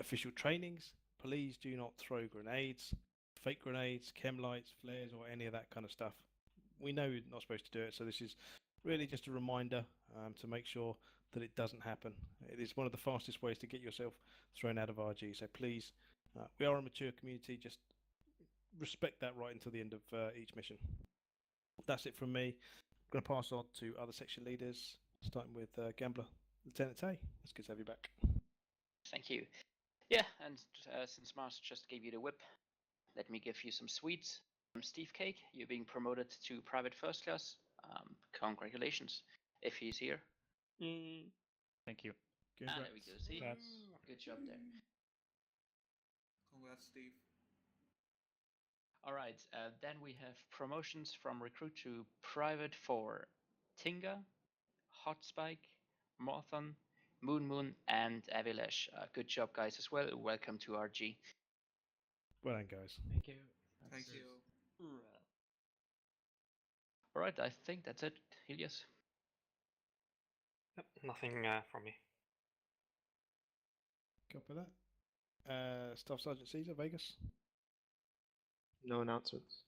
official trainings, please do not throw grenades, fake grenades, chem lights, flares, or any of that kind of stuff. We know you're not supposed to do it, so this is really just a reminder to make sure that it doesn't happen. It is one of the fastest ways to get yourself thrown out of RG, so please, we are a mature community, just respect that right until the end of each mission. That's it from me. I'm going to pass on to other section leaders, starting with Gambler. Lieutenant Tay, it's good to have you back. Thank you. Yeah, and since Mars just gave you the whip, let me give you some sweets. Steve Cake, you're being promoted to Private First Class. Congratulations, if he's here. Thank you. Congrats. There we go, see? Good job there. Congrats, Steve. Alright, then we have promotions from Recruit to Private for Tinga, Hot Spike, Morthon, Moon, and Avilash. Good job, guys, as well. Welcome to RG. Well done, guys. Thank you. Thank you. Alright, I think that's it. Helios? Yep, nothing from me. Copy that. Staff Sergeant Caesar, Vegas. No announcements.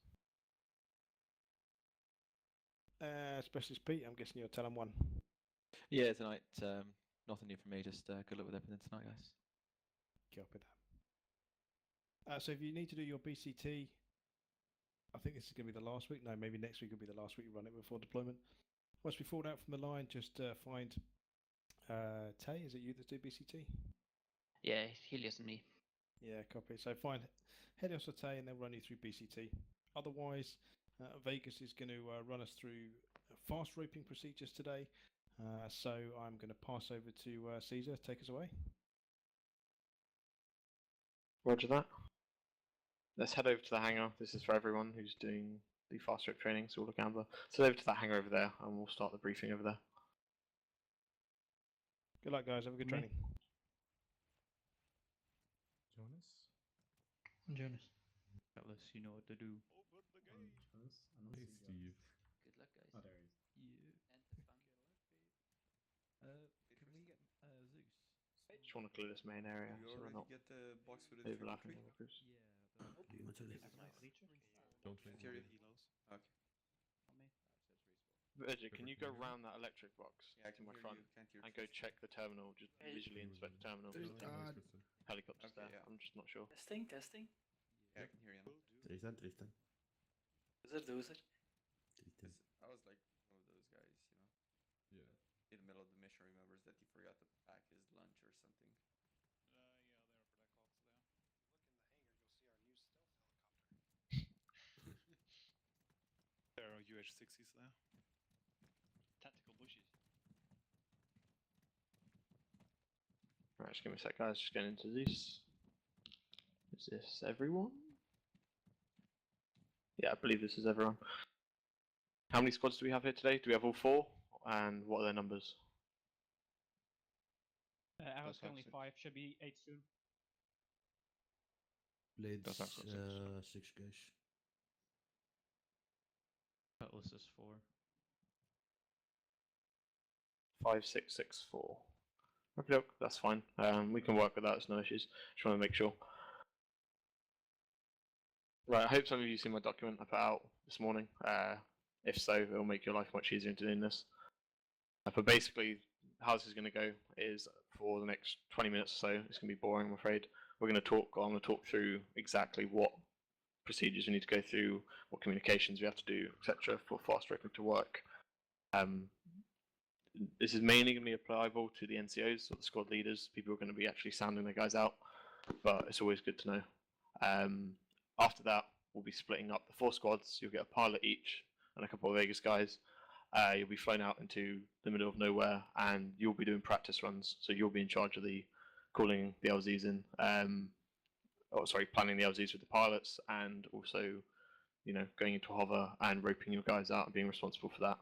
Specialist Pete, I'm guessing you're telling one. Yeah, tonight, nothing new from me, just good luck with everything tonight, guys. Copy that. So if you need to do your BCT, I think this is going to be the last week. No, maybe next week will be the last week you run it before deployment. Once we fall out from the line, just find Tay. Is it you that do BCT? Yeah, Helios and me. Yeah, copy. So find Helios or Tay and they'll run you through BCT. Otherwise, Vegas is going to run us through fast roping procedures today. So I'm going to pass over to Caesar. Take us away. Roger that. Let's head over to the hangar. This is for everyone who's doing the fast rope training, so all the Gambler. So over to that hangar over there, and we'll start the briefing over there. Good luck, guys. Have a good training. Jonas. Atlas, you know what to do. Hey, Steve. Good luck, guys. Oh, there he is. Can we get Zeus? Just want to clear this main area, You so we're already not get the box with the overlapping tree? other groups. Don't play Theory. the Okay. Virgin, can you go round that electric box Yeah, I to can my hear front you. Can't hear and go Tristan. check the terminal, just visually inspect the terminal? Helicopters Okay, there, yeah. I'm just not sure. Testing. Yeah, I can hear you now. Tristan. Dozer. I was like one of those guys, you know, Yeah. in the middle of the mission remembers that he forgot to pack his lunch or something. There are UH-60s there. Tactical bushes. Right, just give me a sec, guys. Just getting into this. Is this everyone? Yeah, I believe this is everyone. How many squads do we have here today? Do we have all 4? And what are their numbers? Ours That's only actually- 5, should be 8 soon. Blades, That's actually 6 guys. Atlas is 4. 5664. Okay, that's fine. We can work with that. It's no issues. Just want to make sure. Right, I hope some of you seen my document I put out this morning. If so, it'll make your life much easier into doing this. But basically, how this is going to go is for the next 20 minutes or so. It's going to be boring, I'm afraid. I'm going to talk through exactly what procedures we need to go through, what communications we have to do, etc. for fast roping to work. This is mainly going to be applicable to the NCOs, or the squad leaders, people who are going to be actually sounding their guys out, but it's always good to know. After that, we'll be splitting up the 4 squads. You'll get a pilot each and a couple of Vegas guys. You'll be flown out into the middle of nowhere, and you'll be doing practice runs. So you'll be in charge of the calling the LZs in, planning the LZs with the pilots, and also, going into hover and roping your guys out and being responsible for that.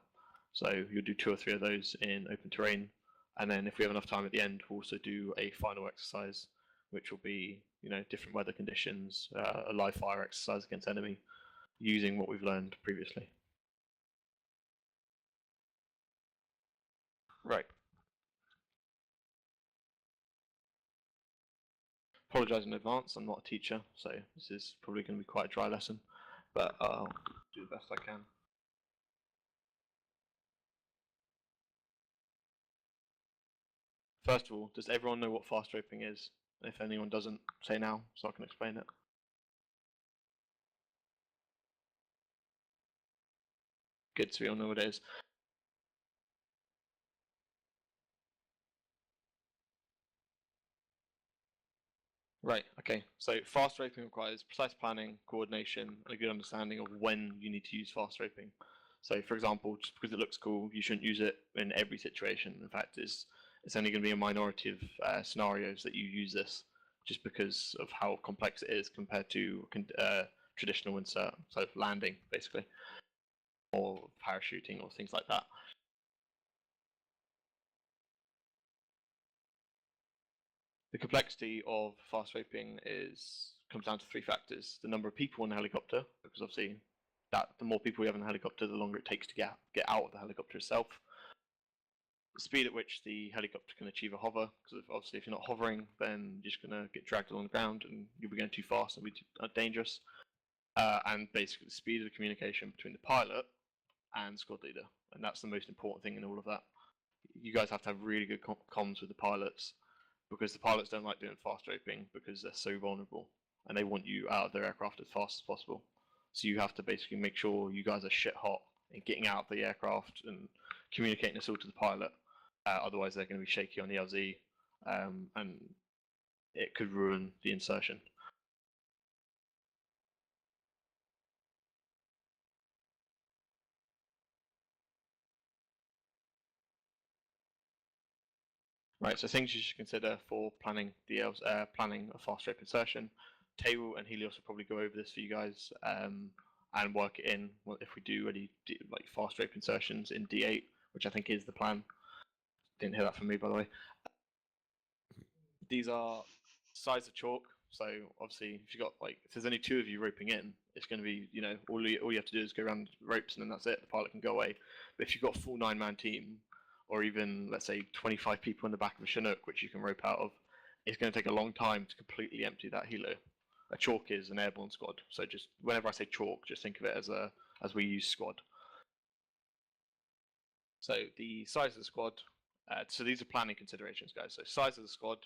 So you'll do 2 or 3 of those in open terrain, and then if we have enough time at the end, we'll also do a final exercise, which will be, different weather conditions, a live fire exercise against enemy, using what we've learned previously. Right. Apologise in advance, I'm not a teacher, so this is probably going to be quite a dry lesson, but I'll do the best I can. First of all, does everyone know what fast roping is? If anyone doesn't, say now, so I can explain it. Good, so we all know what it is. Right, okay. So fast roping requires precise planning, coordination, and a good understanding of when you need to use fast roping. So for example, just because it looks cool, you shouldn't use it in every situation. In fact, it's only going to be a minority of scenarios that you use this, just because of how complex it is compared to traditional insert, so landing basically, or parachuting or things like that. The complexity of fast roping comes down to 3 factors: the number of people in the helicopter, because obviously the more people you have in the helicopter, the longer it takes to get out of the helicopter itself. The speed at which the helicopter can achieve a hover, because obviously if you're not hovering, then you're just going to get dragged along the ground and you'll be going too fast and be dangerous. And basically the speed of the communication between the pilot and squad leader, and that's the most important thing in all of that. You guys have to have really good comms with the pilots, because the pilots don't like doing fast roping because they're so vulnerable and they want you out of their aircraft as fast as possible. So you have to basically make sure you guys are shit hot in getting out of the aircraft and communicating this all to the pilot. Otherwise they're going to be shaky on the LZ, and it could ruin the insertion. Right, so things you should consider for planning planning a fast rope insertion. Table and Helios will probably go over this for you guys and work it in if we do any like fast rope insertions in D8, which I think is the plan. Didn't hear that from me, by the way. These are size of chalk, so obviously if you got if there's only 2 of you roping in, it's going to be all you have to do is go around ropes and then that's it. The pilot can go away. But if you've got a full 9-man team, or even let's say 25 people in the back of a Chinook, which you can rope out of, it's going to take a long time to completely empty that helo. A chalk is an airborne squad, so just whenever I say chalk, just think of it as we use squad. So the size of the squad. So these are planning considerations, guys. So size of the squad,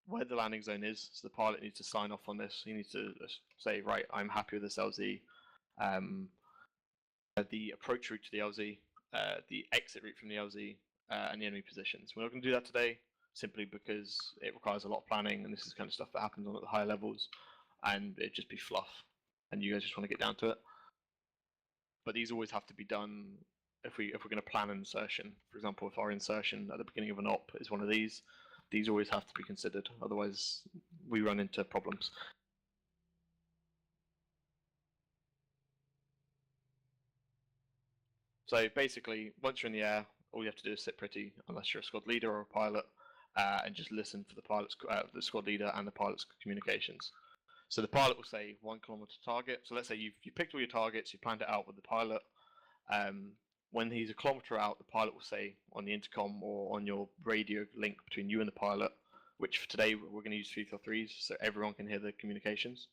where the landing zone is. So the pilot needs to sign off on this. He needs to say, right, I'm happy with this LZ. The approach route to the LZ, the exit route from the LZ, and the enemy positions. We're not going to do that today, simply because it requires a lot of planning, and this is the kind of stuff that happens on at the higher levels, and it'd just be fluff, and you guys just want to get down to it. But these always have to be done if we're going to plan an insertion. For example, if our insertion at the beginning of an op is one of these always have to be considered, otherwise we run into problems. So basically, once you're in the air, all you have to do is sit pretty, unless you're a squad leader or a pilot, and just listen for the squad leader and the pilot's communications. So the pilot will say 1 kilometer target. So let's say you picked all your targets, you planned it out with the pilot. When he's a kilometer out, the pilot will say on the intercom or on your radio link between you and the pilot, which for today we're going to use 333s so everyone can hear the communications.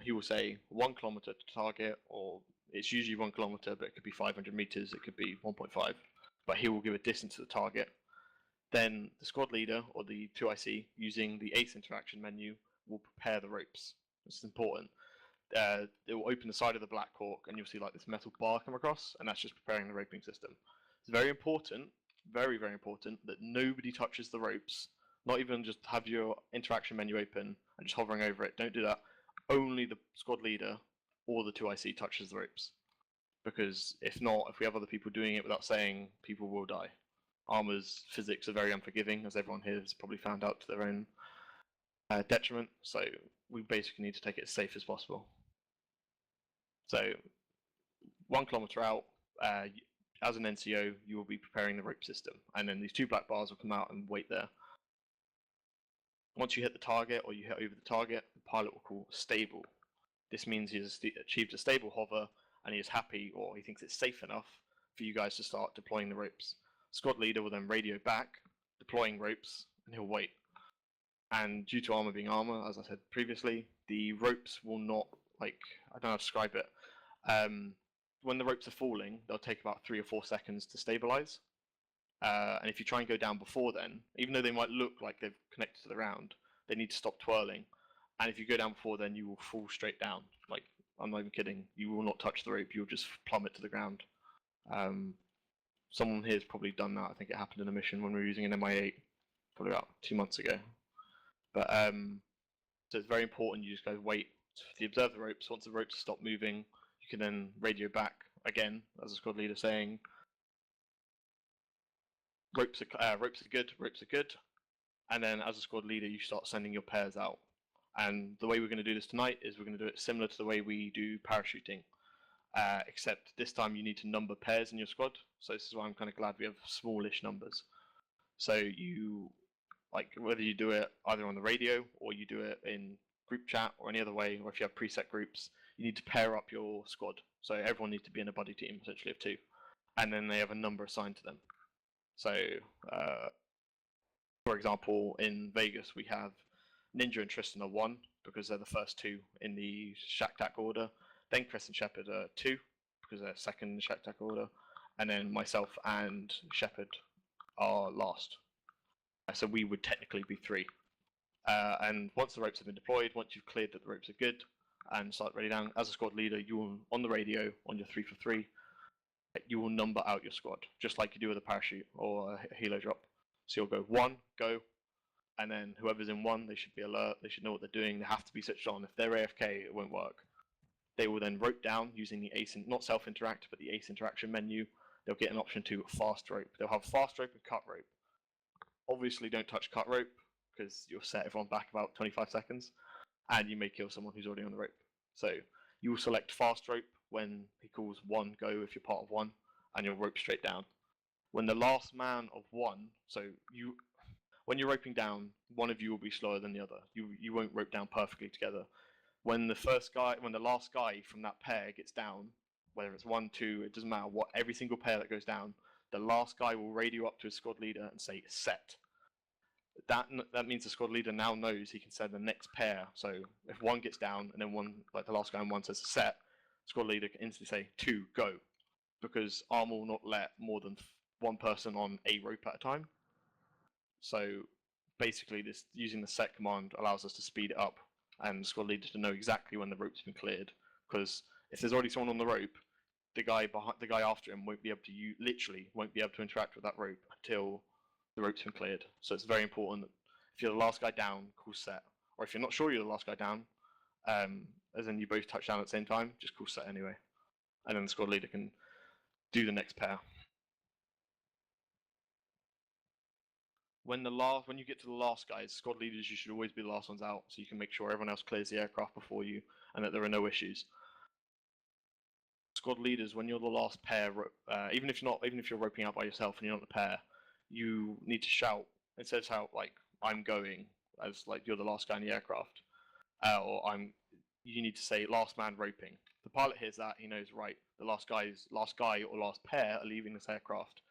He will say 1 kilometer to target, or it's usually 1 kilometer, but it could be 500 meters, it could be 1.5. But he will give a distance to the target. Then the squad leader or the 2IC, using the ACE interaction menu, will prepare the ropes. This is important. It will open the side of the black cork, and you'll see like this metal bar come across, and that's just preparing the roping system. It's very important, very, very important, that nobody touches the ropes. Not even just have your interaction menu open and just hovering over it. Don't do that. Only the squad leader or the 2IC touches the ropes. Because if not, if we have other people doing it without saying, people will die. Arma's physics are very unforgiving, as everyone here has probably found out to their own detriment. So we basically need to take it as safe as possible. So 1 kilometer out, as an NCO, you will be preparing the rope system, and then these 2 black bars will come out and wait there. Once you hit the target or you hit over the target, the pilot will call stable. This means he has achieved a stable hover and he is happy, or he thinks it's safe enough for you guys to start deploying the ropes. Squad leader will then radio back, deploying ropes, and he'll wait. And due to Arma being Arma, as I said previously, the ropes will not, like, I don't know how to describe it. When the ropes are falling, they'll take about 3 or 4 seconds to stabilize. And if you try and go down before then, even though they might look like they've connected to the ground, they need to stop twirling. And if you go down before then, you will fall straight down. Like, I'm not even kidding. You will not touch the rope. You'll just plummet to the ground. Someone here has probably done that. I think it happened in a mission when we were using an MI8, probably about 2 months ago. But so it's very important you just go wait to observe the ropes. Once the ropes stop moving, you can then radio back again as a squad leader saying, ropes are good, ropes are good. And then as a squad leader, you start sending your pairs out. And the way we're going to do this tonight is we're going to do it similar to the way we do parachuting. Except this time you need to number pairs in your squad. So this is why I'm kind of glad we have smallish numbers. So you, like, whether you do it either on the radio or you do it in group chat or any other way, or if you have preset groups, you need to pair up your squad. So everyone needs to be in a buddy team, essentially of 2. And then they have a number assigned to them. So, for example, in Vegas, we have Ninja and Tristan are 1 because they're the first 2 in the Shack Tack order. Then Chris and Shepard are 2 because they're second in the Shack Tack order. And then myself and Shepard are last. So we would technically be 3. And once the ropes have been deployed, once you've cleared that the ropes are good and start ready down, as a squad leader, you will, on the radio, on your 3 for 3, you will number out your squad, just like you do with a parachute or a helo drop. So you'll go 1, go, and then whoever's in 1, they should be alert, they should know what they're doing, they have to be switched on. If they're AFK, it won't work. They will then rope down using the ACE, not self-interact, but the ACE interaction menu. They'll get an option to fast rope. They'll have fast rope and cut rope. Obviously don't touch cut rope, because you'll set everyone back about 25 seconds, and you may kill someone who's already on the rope. So you will select fast rope when he calls 1, go if you're part of 1, and you'll rope straight down. When the last man of 1, so when you're roping down, one of you will be slower than the other. You won't rope down perfectly together. When the last guy from that pair gets down, whether it's 1, 2, it doesn't matter what, every single pair that goes down, the last guy will radio up to his squad leader and say set. That means the squad leader now knows he can send the next pair. So if 1 gets down and then one, like the last guy in 1 says set, squad leader can instantly say 2, go, because Arma will not let more than 1 person on a rope at a time. So basically, this using the set command allows us to speed it up and the squad leader to know exactly when the rope's been cleared. Because if there's already someone on the rope, the guy after him won't be able to won't be able to interact with that rope until the rope's been cleared. So it's very important that if you're the last guy down, call set. Or if you're not sure you're the last guy down, as in you both touch down at the same time, just call set anyway. And then the squad leader can do the next pair. When you get to the last guys, squad leaders, you should always be the last ones out, so you can make sure everyone else clears the aircraft before you and that there are no issues. Squad leaders, when you're the last pair, even if you're roping out by yourself and you're not the pair, you need to shout. It says how like I'm going, as like you're the last guy in the aircraft, you need to say last man roping. The pilot hears that, he knows, right, the last guy or last pair are leaving this aircraft,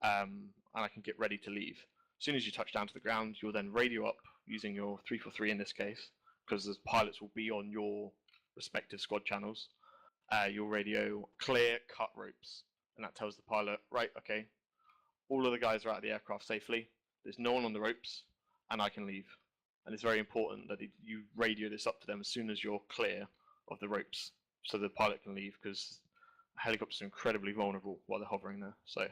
and I can get ready to leave. As soon as you touch down to the ground, you'll then radio up using your 343 in this case, because the pilots will be on your respective squad channels. You'll radio clear cut ropes, and that tells the pilot, right, okay, all of the guys are out of the aircraft safely, there's no one on the ropes, and I can leave. And it's very important that you radio this up to them as soon as you're clear of the ropes, so the pilot can leave, because helicopters are incredibly vulnerable while they're hovering there. So.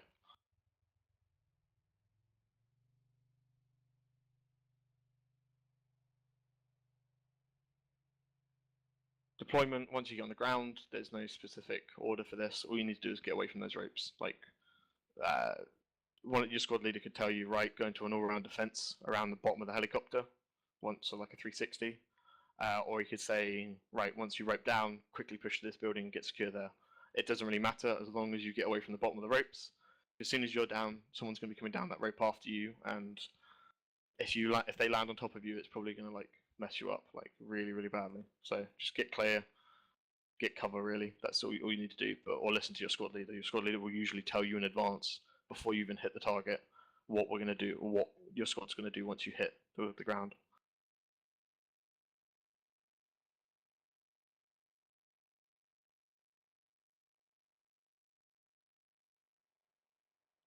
Deployment, once you get on the ground, there's no specific order for this. All you need to do is get away from those ropes. Like, your squad leader could tell you, right, go into an all-round defense around the bottom of the helicopter, so like a 360. Or he could say, right, once you rope down, quickly push to this building and get secure there. It doesn't really matter as long as you get away from the bottom of the ropes. As soon as you're down, someone's going to be coming down that rope after you, and if they land on top of you, it's probably going to like mess you up like really, really badly. So just get clear, get cover really. That's all you need to do. Or listen to your squad leader. Your squad leader will usually tell you in advance before you even hit the target what we're going to do or what your squad's going to do once you hit the ground.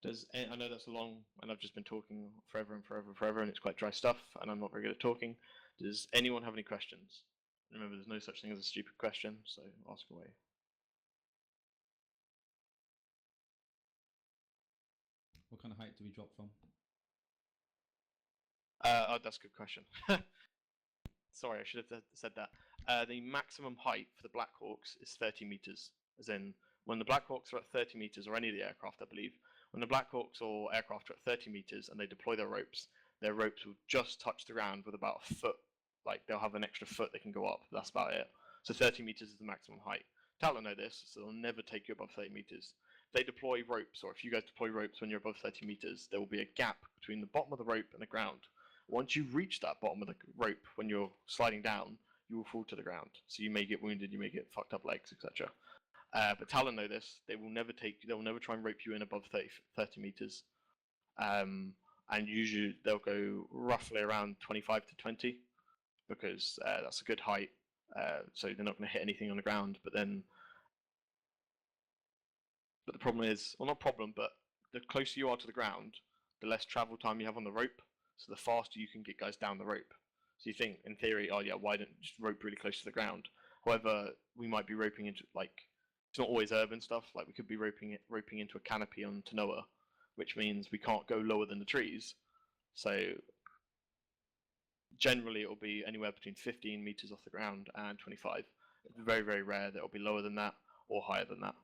I know that's long, and I've just been talking forever and forever and forever, and it's quite dry stuff, and I'm not very good at talking. Does anyone have any questions? Remember, there's no such thing as a stupid question, so ask away. What kind of height do we drop from? Oh, that's a good question. Sorry, I should have said that. The maximum height for the Blackhawks is 30 meters. As in, when the Blackhawks are at 30 meters, or any of the aircraft, I believe, when the Blackhawks or aircraft are at 30 meters and they deploy their ropes will just touch the ground with about a foot. Like, they'll have an extra foot they can go up. That's about it. So 30 meters is the maximum height. Talon know this, so they'll never take you above 30 meters. If they deploy ropes, or if you guys deploy ropes when you're above 30 meters, there will be a gap between the bottom of the rope and the ground. Once you reach that bottom of the rope when you're sliding down, you will fall to the ground. So you may get wounded, you may get fucked up legs, etc. But Talon know this. They will never try and rope you in above 30 meters. And usually they'll go roughly around 25 to 20 because that's a good height. So they're not going to hit anything on the ground. But the problem is, well, not problem, but the closer you are to the ground, the less travel time you have on the rope. So the faster you can get guys down the rope. So you think, in theory, oh yeah, why don't you just rope really close to the ground? However, we might be roping into, like, it's not always urban stuff. Like, we could be roping into a canopy on Tanoa, which means we can't go lower than the trees. So generally, it'll be anywhere between 15 meters off the ground and 25. It's very, very rare that it'll be lower than that or higher than that.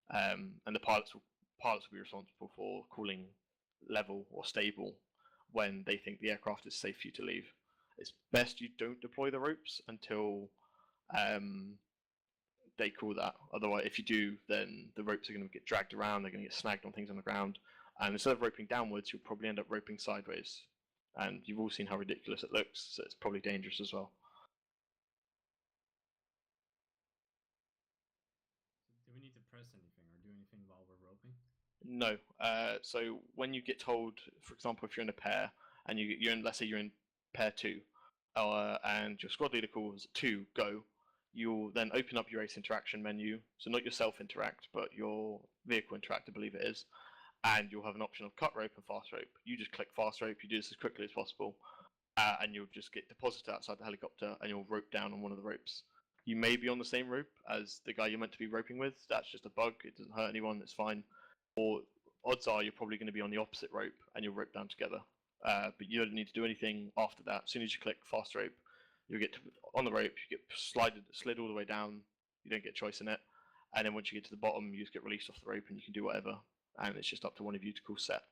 And the pilots will be responsible for calling level or stable when they think the aircraft is safe for you to leave. It's best you don't deploy the ropes until they call that. Otherwise, if you do, then the ropes are going to get dragged around, they're going to get snagged on things on the ground, and instead of roping downwards, you'll probably end up roping sideways. And you've all seen how ridiculous it looks, so it's probably dangerous as well. Do we need to press anything or do anything while we're roping? No. So when you get told, for example, if you're in a pair and you're in, let's say you're in pair 2, and your squad leader calls 2, go, you'll then open up your ace interaction menu. So not yourself interact, but your vehicle interact, I believe it is. And you'll have an option of cut rope and fast rope. You just click fast rope, you do this as quickly as possible, and you'll just get deposited outside the helicopter and you'll rope down on one of the ropes. You may be on the same rope as the guy you're meant to be roping with. That's just a bug, it doesn't hurt anyone, it's fine. Or odds are you're probably going to be on the opposite rope and you'll rope down together. But you don't need to do anything after that. As soon as you click fast rope, you'll get on the rope, you get slid all the way down, you don't get a choice in it. And then once you get to the bottom, you just get released off the rope and you can do whatever. And it's just up to one of you to call set.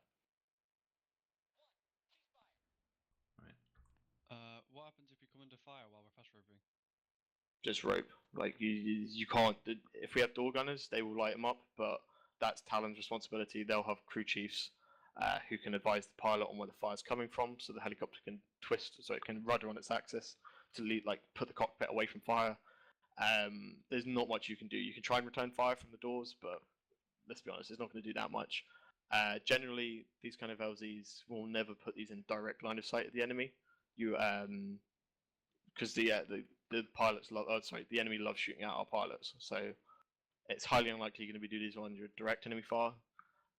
What happens if we come under fire while we're fast roping? Just rope. Like, you can't, if we have door gunners, they will light them up, but that's Talon's responsibility. They'll have crew chiefs who can advise the pilot on where the fire's coming from, so the helicopter can twist, so it can rudder on its axis to lead, like, put the cockpit away from fire. There's not much you can do. You can try and return fire from the doors, but let's be honest, it's not going to do that much. Generally, these kind of LZs will never put these in direct line of sight of the enemy. Because the pilots love, the enemy loves shooting at our pilots, so it's highly unlikely you're going to be doing these on your direct enemy fire.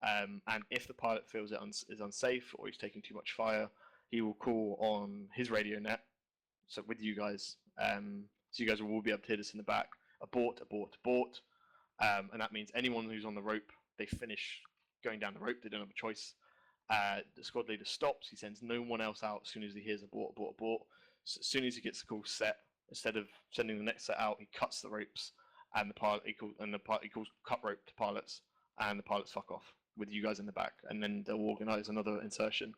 And if the pilot feels it is unsafe or he's taking too much fire, he will call on his radio net, so with you guys, so you guys will all be able to hear this in the back, abort, abort, abort, and that means anyone who's on the rope, they finish going down the rope, they don't have a choice. The squad leader stops, he sends no one else out as soon as he hears abort, abort, abort. So as soon as he gets the call set, instead of sending the next set out, he cuts the ropes, and the pilot he calls cut rope to pilots, and the pilots fuck off with you guys in the back, and then they'll organise another insertion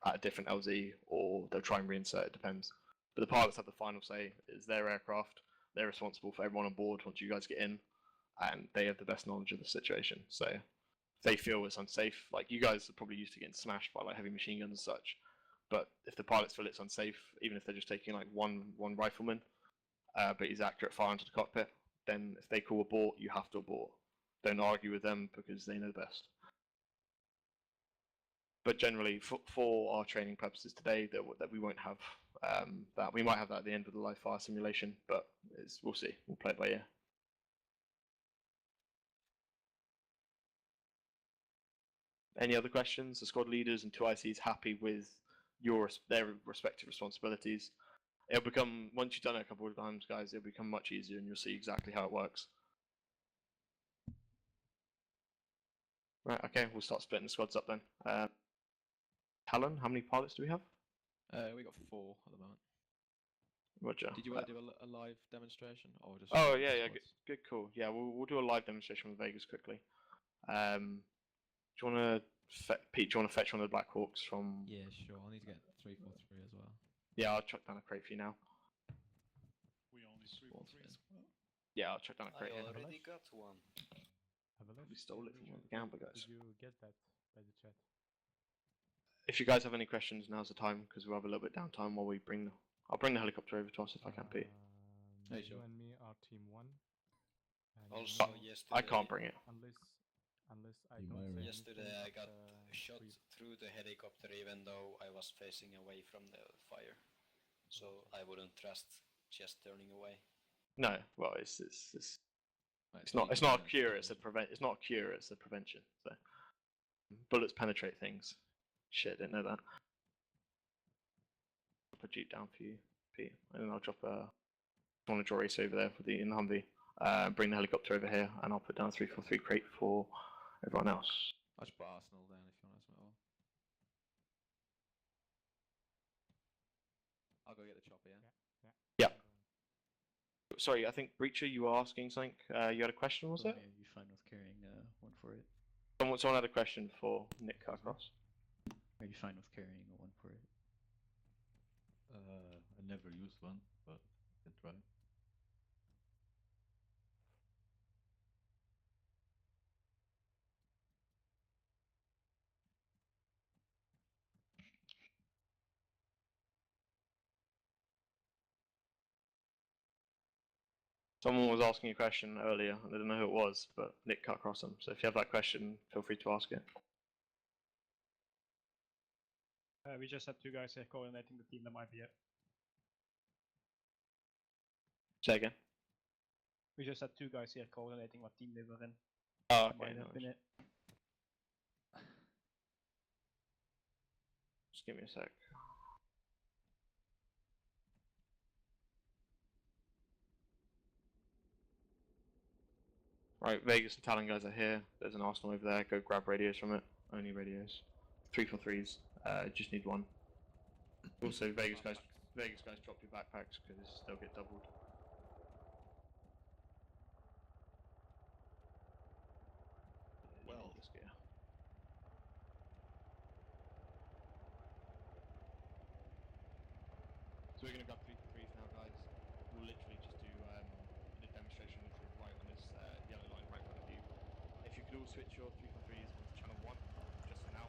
at a different LZ, or they'll try and reinsert. It depends. But the pilots have the final say. It's their aircraft. They're responsible for everyone on board once you guys get in, and they have the best knowledge of the situation. So if they feel it's unsafe, like, you guys are probably used to getting smashed by like heavy machine guns and such, but if the pilots feel it's unsafe, even if they're just taking like one rifleman, but he's accurate fire into the cockpit, then if they call abort, you have to abort. Don't argue with them because they know best. But generally, for our training purposes today, that we won't have that. We might have that at the end of the live fire simulation, but we'll see. We'll play it by ear. Any other questions? The squad leaders and 2 ICs happy with their respective responsibilities? It'll become, once you've done it a couple of times, guys, it'll become much easier and you'll see exactly how it works. Right, okay, we'll start splitting the squads up then. Talon, how many pilots do we have? We got 4 at the moment. Roger. Did you want to do a live demonstration or just? Oh yeah, good, cool. Yeah, we'll do a live demonstration with Vegas quickly. Do you want to, Pete? Do you want to fetch one of the Black Hawks from? Yeah, sure. I need to get 343 as well. Yeah, I'll chuck down a crate for you now. We only 343 as well. Yeah, I'll chuck down a I crate here. already got one. We stole it from one of the Gamba guys. Did you get that by the chat? If you guys have any questions, now's the time because we'll have a little bit downtime while we bring. I'll bring the helicopter over to us if I can, Pete. Hey, You sure. and me are team 1. And Also, yesterday. I can't bring it. Unless I You don't might say be. Yesterday I anything, got but, shot we- through the helicopter even though I was facing away from the fire. So I wouldn't trust just turning away. No, well, it's Right, It's so not. you It's can not a manage cure. to It's a do it. prevent. It's not a cure. It's a prevention. So bullets penetrate things. Shit, didn't know that. Drop a jeep down for you, Pete, and then I'll drop a. I want to draw race over there for the in the Humvee. Bring the helicopter over here, and I'll put down 343 crate for everyone else. I'll just put Arsenal down if you want us at all. I'll go get the chopper, yeah? Yeah. Sorry, I think Breacher, you were asking something. You had a question, was it? Are you fine with carrying 148? Someone had a question for Nick Carcross. Are you fine with carrying a 148? I never used one, but I can try. Someone was asking a question earlier, and I don't know who it was, but Nick cut across them. So if you have that question, feel free to ask it. we just had 2 guys here coordinating the team that might be it. Say again. We just had 2 guys here coordinating what team they were in. Oh, That might okay. have been it. Just give me a sec. Right, Vegas and Talon guys are here. There's an Arsenal over there. Go grab radios from it. Only radios. 343s. Just need one. Also, Vegas guys, drop your backpacks because they'll get doubled. Well. This gear. So we're gonna grab 343s now, guys. We'll literally just do the demonstration literally right on this yellow line right in front of you. If you could all switch your 343s onto channel 1, just for now.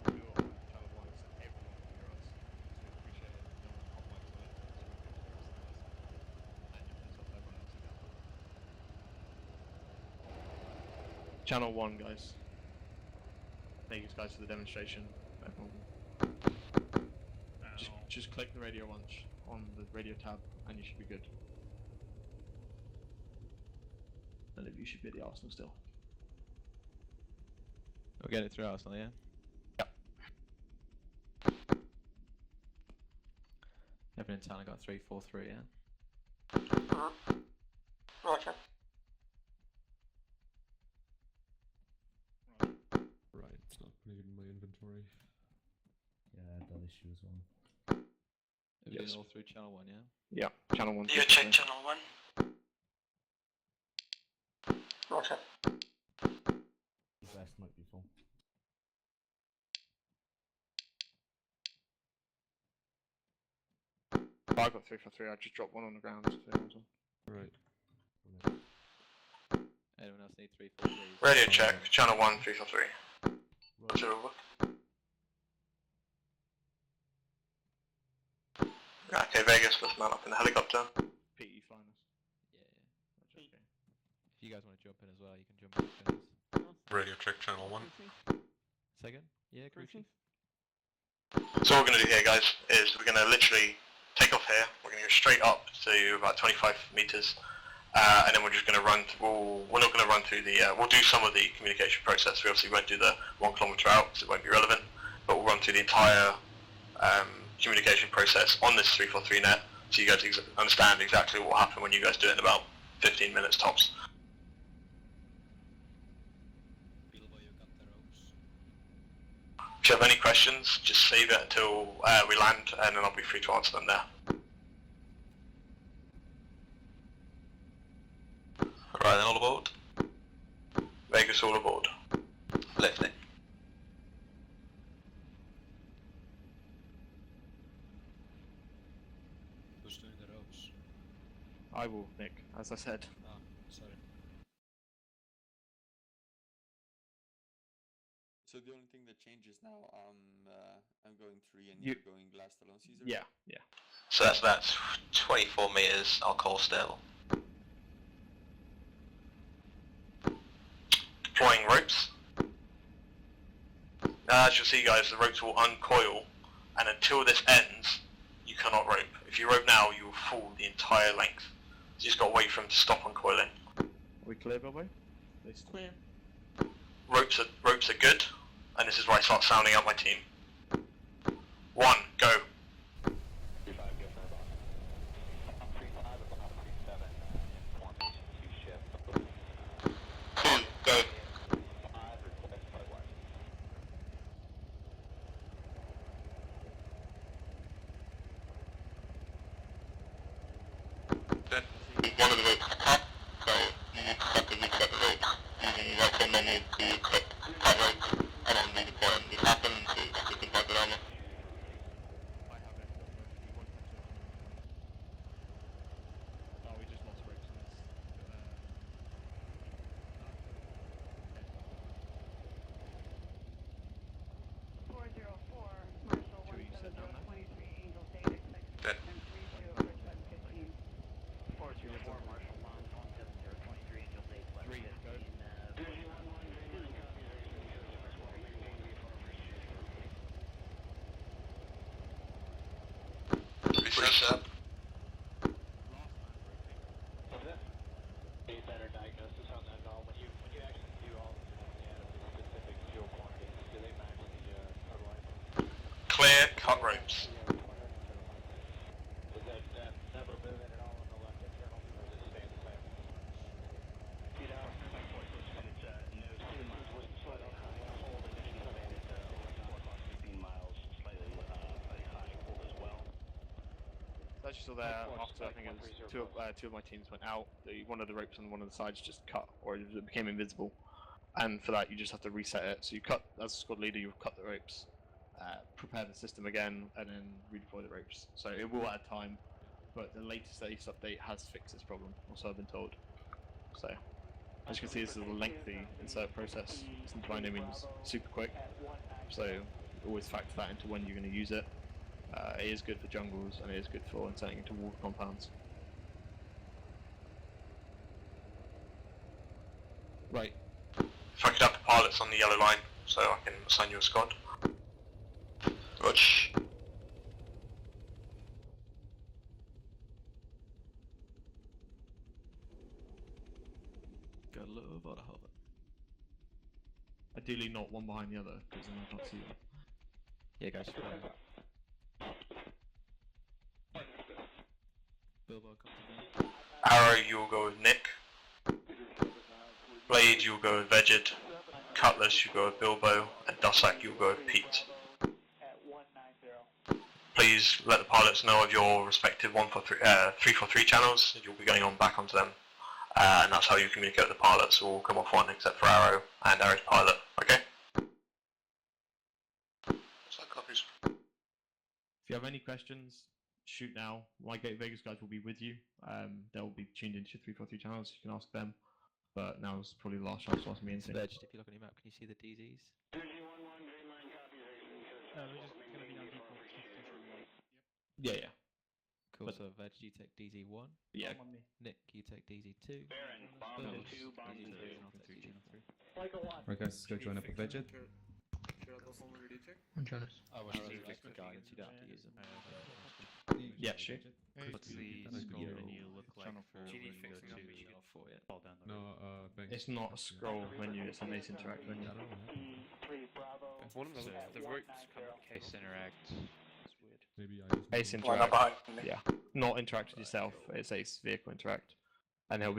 We'll do it on channel 1 so everyone can hear us. So we appreciate it. No one hot mics on it, so we can hear us nice. And just let everyone else in that. Channel 1, guys. Thank you guys for the demonstration. Everyone. Just click the radio launch on the radio tab and you should be good. And if you should be at the Arsenal still. We'll get it through Arsenal, yeah? Yep. Everyone in town got 343, yeah? Roger. Right, it's not putting it in my inventory. Yeah, I had that issue as well. It was all through channel 1, yeah? Yeah, channel 1. You check channel 1. Roger. The rest might be full. I got 343, I just dropped one on the ground. So it was on. Right. Anyone else need 343s? Radio check, channel 1, 343. Roger, over. Okay, Vegas, let's mount up in the helicopter. Pete, you flying us? Yeah, yeah. Roger, okay. If you guys want to jump in as well, you can jump in, guys. Radio check channel 1. Second? Yeah, crew chief. So what we're going to do here, guys, is we're going to literally take off here. We're going to go straight up to about 25 meters. and then we're just going to run. We're not going to run through the. We'll do some of the communication process. We obviously won't do the 1 kilometer out because it won't be relevant. But we'll run through the entire communication process on this 343 net, so you guys understand exactly what will happen when you guys do it in about 15 minutes tops. If you have any questions, just save it until we land, and then I'll be free to answer them there. Right then, all aboard. Vegas, all aboard. Lifting. Who's doing the ropes? I will, Nick, as I said. Ah, sorry. So the only thing that changes now, I'm going 3 and You- you're going last alone, Caesar? Yeah, yeah. So that's 24 meters. I'll call still. Deploying ropes. As you'll see, guys, the ropes will uncoil, and until this ends, you cannot rope. If you rope now, you will fall the entire length. So you just got to wait for them to stop uncoiling. Are we clear, Bilbo? Clear. Ropes are good, and this is where I start sounding out my team. 1, go. 2, go. Then one of the ropes cut, so you need to cut the reset the rope using the right hand menu to cut ropes and then redeploy them. This happens to confront the armor. I have it. We won't touch it. Oh, we just lost ropes on this. Good. Reset up. Clear, cut ropes. As you saw there, after I think it was two of my teams went out, one of the ropes on one of the sides just cut, or it became invisible. And for that, you just have to reset it. So you cut, as a squad leader, you cut the ropes, prepare the system again, and then redeploy the ropes. So it will add time, but the latest update has fixed this problem, or so I've been told. So, as you can see, this is a lengthy insert process. It's by no means super quick, so always factor that into when you're going to use it. It is good for jungles, and it is good for inserting into water compounds. Right. If I could have the pilots on the yellow line, so I can assign you a squad. Roach. Got a little bit of hover. Ideally not one behind the other, because then I can't see them. Yeah, guys. Bilbo, come to me. Arrow, you'll go with Nick. Blade, you'll go with Veged. Cutlass, you'll go with Bilbo. And Dussack, you'll go with Pete. Please let the pilots know of your respective 343 channels. You'll be going on back onto them. And that's how you communicate with the pilots. All come off one except for Arrow and Arrow's pilot. Okay? So copies. If you have any questions, shoot now. My Gate Vegas guys will be with you. They'll be tuned into your 343 channels. You can ask them. But now is probably the last chance to ask me anything. Veg, if you look on your map, can you see the DZs? No, we're just gonna be on default. Yeah, yeah. Cool, But- so Veg, you take DZ1. Yeah. On me. Nick, you take DZ2. Channel 2, DZ2, and I'll take DZ3. Right guys, let's go join up with Veged. I was Arrows just for guidance, you don't have to use them. Yeah, sure. What's the scroll menu look like for when you go to for it. fall down the No, road? banks. It's not a scroll menu, it's an Ace Interact menu. I don't know what happened. One of So, the ropes come with Ace Interact. It's weird. Maybe I just. Ace Line up Interact. behind me. Yeah, not interact with yourself. It's Ace Vehicle Interact, and there'll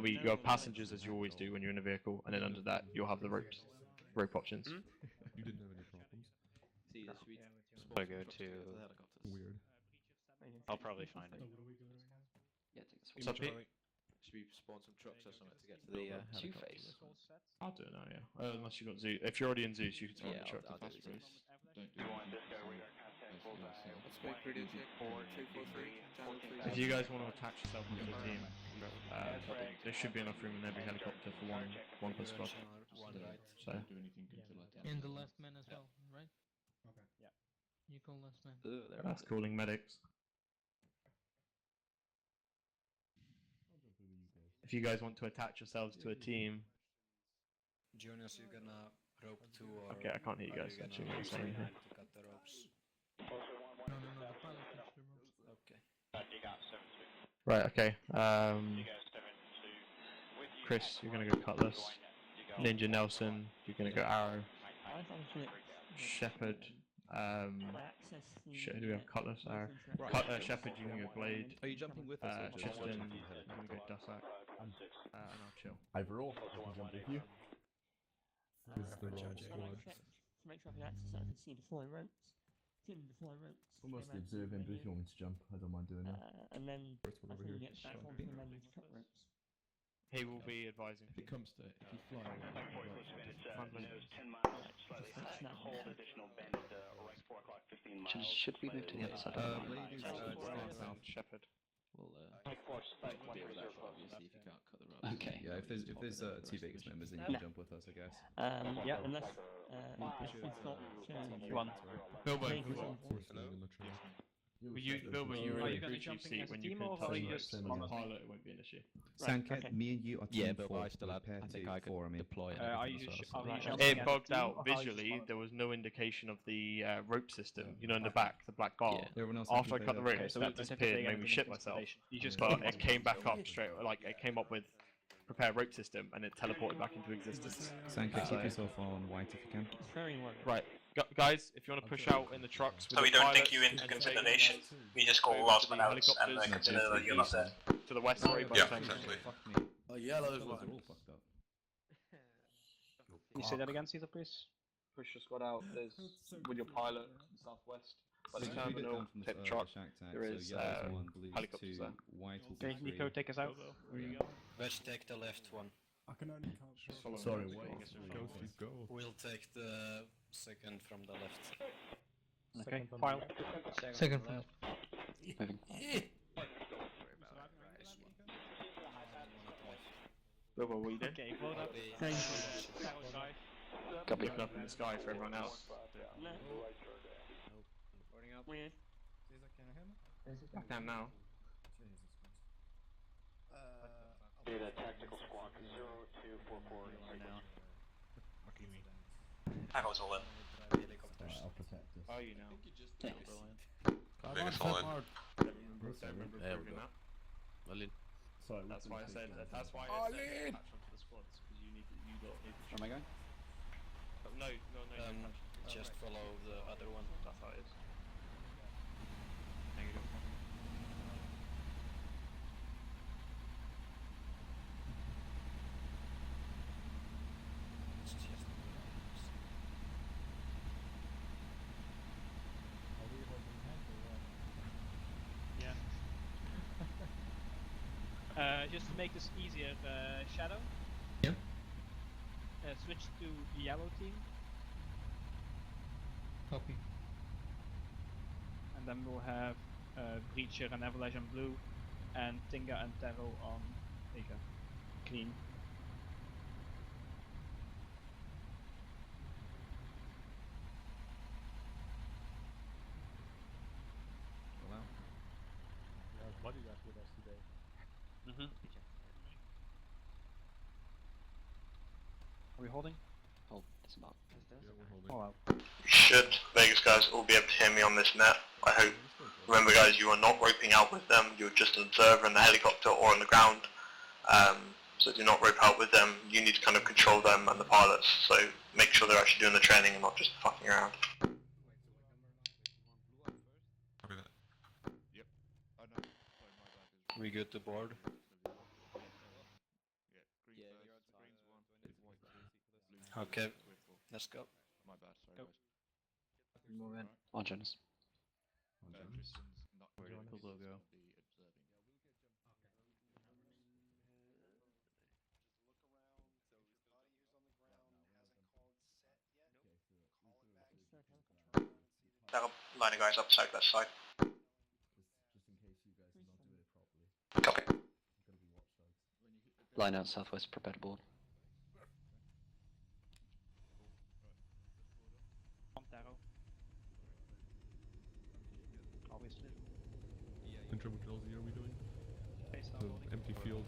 be you have passengers as you always do when you're in a vehicle, and then under that you'll have the rope options. You didn't have any problems. See, should we So go to. the helicopters? Weird. I'll probably find it. Yeah, take this What's up, Pete? Should we spawn some trucks or something to get to the Two-Face. helicopters? I'll do it now, yeah. Unless you've got Zeus. If you're already in Zeus, you can spawn Yeah, the truck I'll to do pass Zeus. through. Let's If you guys want to attach yourself to the team, there should be enough room in every helicopter for one per squad. One right. So Don't do anything until I tell And you. the last man as well, right? Okay. Yeah. You call last man. that's calling medics. If you guys want to attach yourselves to a team, Juniors, you gonna rope two or? okay, I can't hear you are guys gonna actually. What I'm saying here. to cut the ropes? No, the pilot touched the ropes. Okay. Right. Okay. Chris, you're gonna go Cutlass. Ninja Nelson, you're gonna go Arrow. Shepherd. Who do we have? Cutlass, Arrow. Shepherd, you can go Blade. Are you jumping with us? or just Chieftain, watching the you can go Dussack. And I'll chill. Overall, I can jump with you. This is the wrong squad. Make sure I can access that, I can see the flying ropes. See the flying ropes. Almost the observing, but if you want me to jump, I don't mind doing that. And then First one I over can here. get back onto the menu to cut ropes. He will be advising. If it comes to it, if you fly away, Should we move to the other side of the line? ladies, Shepherd. We'll deal with that, obviously, if you can't cut the ropes. Okay. Yeah, if there's two Vegas members, then you can jump with us, I guess. Yeah, unless it's not changed. One. Bilbo, force feeding in the train. Bilbo, you were Are in you the gonna crew jump chief in seat as when a you team can or touch are you the just on the pilot, it won't be an issue. Sanket, okay. me and you are Yeah, team but four. I still have. Prepare I think to I can four me. deploy it. Are you Right. jumping It as a bugged team, out or how you visually. just There was no indication of the rope system. You know, in the back, the black bar. Yeah. Everyone else After I happy cut the with ropes, so that we just have to disappeared, take made me everything shit into myself. consideration. You just But it came back up straight, like it came up with prepare rope system, and it teleported back into existence. Sanket, So- keep yourself on white if you can. It's very worried. Right, guys, if you want to push out in the trucks with So we the don't take pilots you into and the consideration. Vegas We just call over last to the man out and helicopters consider that you're not there. to the west, sorry, by Yeah, the time exactly. Fuck me. Oh, yellow's Fellas are one. all fucked up. Can you say that again, Caesar, please? push your squad out. There's with your pilot southwest. By the So if we get terminal, down from take the this, truck. shack tack, There so is yellow's one, blue's helicopters two, there. white will be Okay, three. Nico, take us out. Where you go? Let's take the left one. I can only Just follow Sorry, me. wait. Go, Steve, go. We'll take the second from the left. Okay, file. Second file. Bilbo, what are you doing? Okay, load up. Thank Got looking up in the sky for everyone else. No. Weird. I can now. Tactical squad 0244 now. I was all in. I'll protect us. Are you now? Vegas all in. Sorry, That's why I said that. That's why I said attach onto the squads because you lot need to. Am I going? No. Just follow the other one. That's how it is. There you go. It's just Just to make this easier, Shadow. Yeah. Switch to yellow team, Copy. and then we'll have Breacher and Avalanche on blue, and Tinga and Taro on Ega. Clean. Wow. Bodyguard with us today. Are we holding? Hold You should, Vegas guys, all be able to hear me on this net, I hope. Remember guys, you are not roping out with them, you're just an observer in the helicopter or on the ground. So do not rope out with them, you need to kind of control them and the pilots, so make sure they're actually doing the training and not just fucking around. We good to board? Okay, let's go. My bad, sorry Go. guys. Move in. On Jonas. Cool logo. That'll line the guys up side by side. Copy. Line out southwest, prepare to board. On Taro. Obviously. Intro, what else are we doing? Face down The boarding. empty field.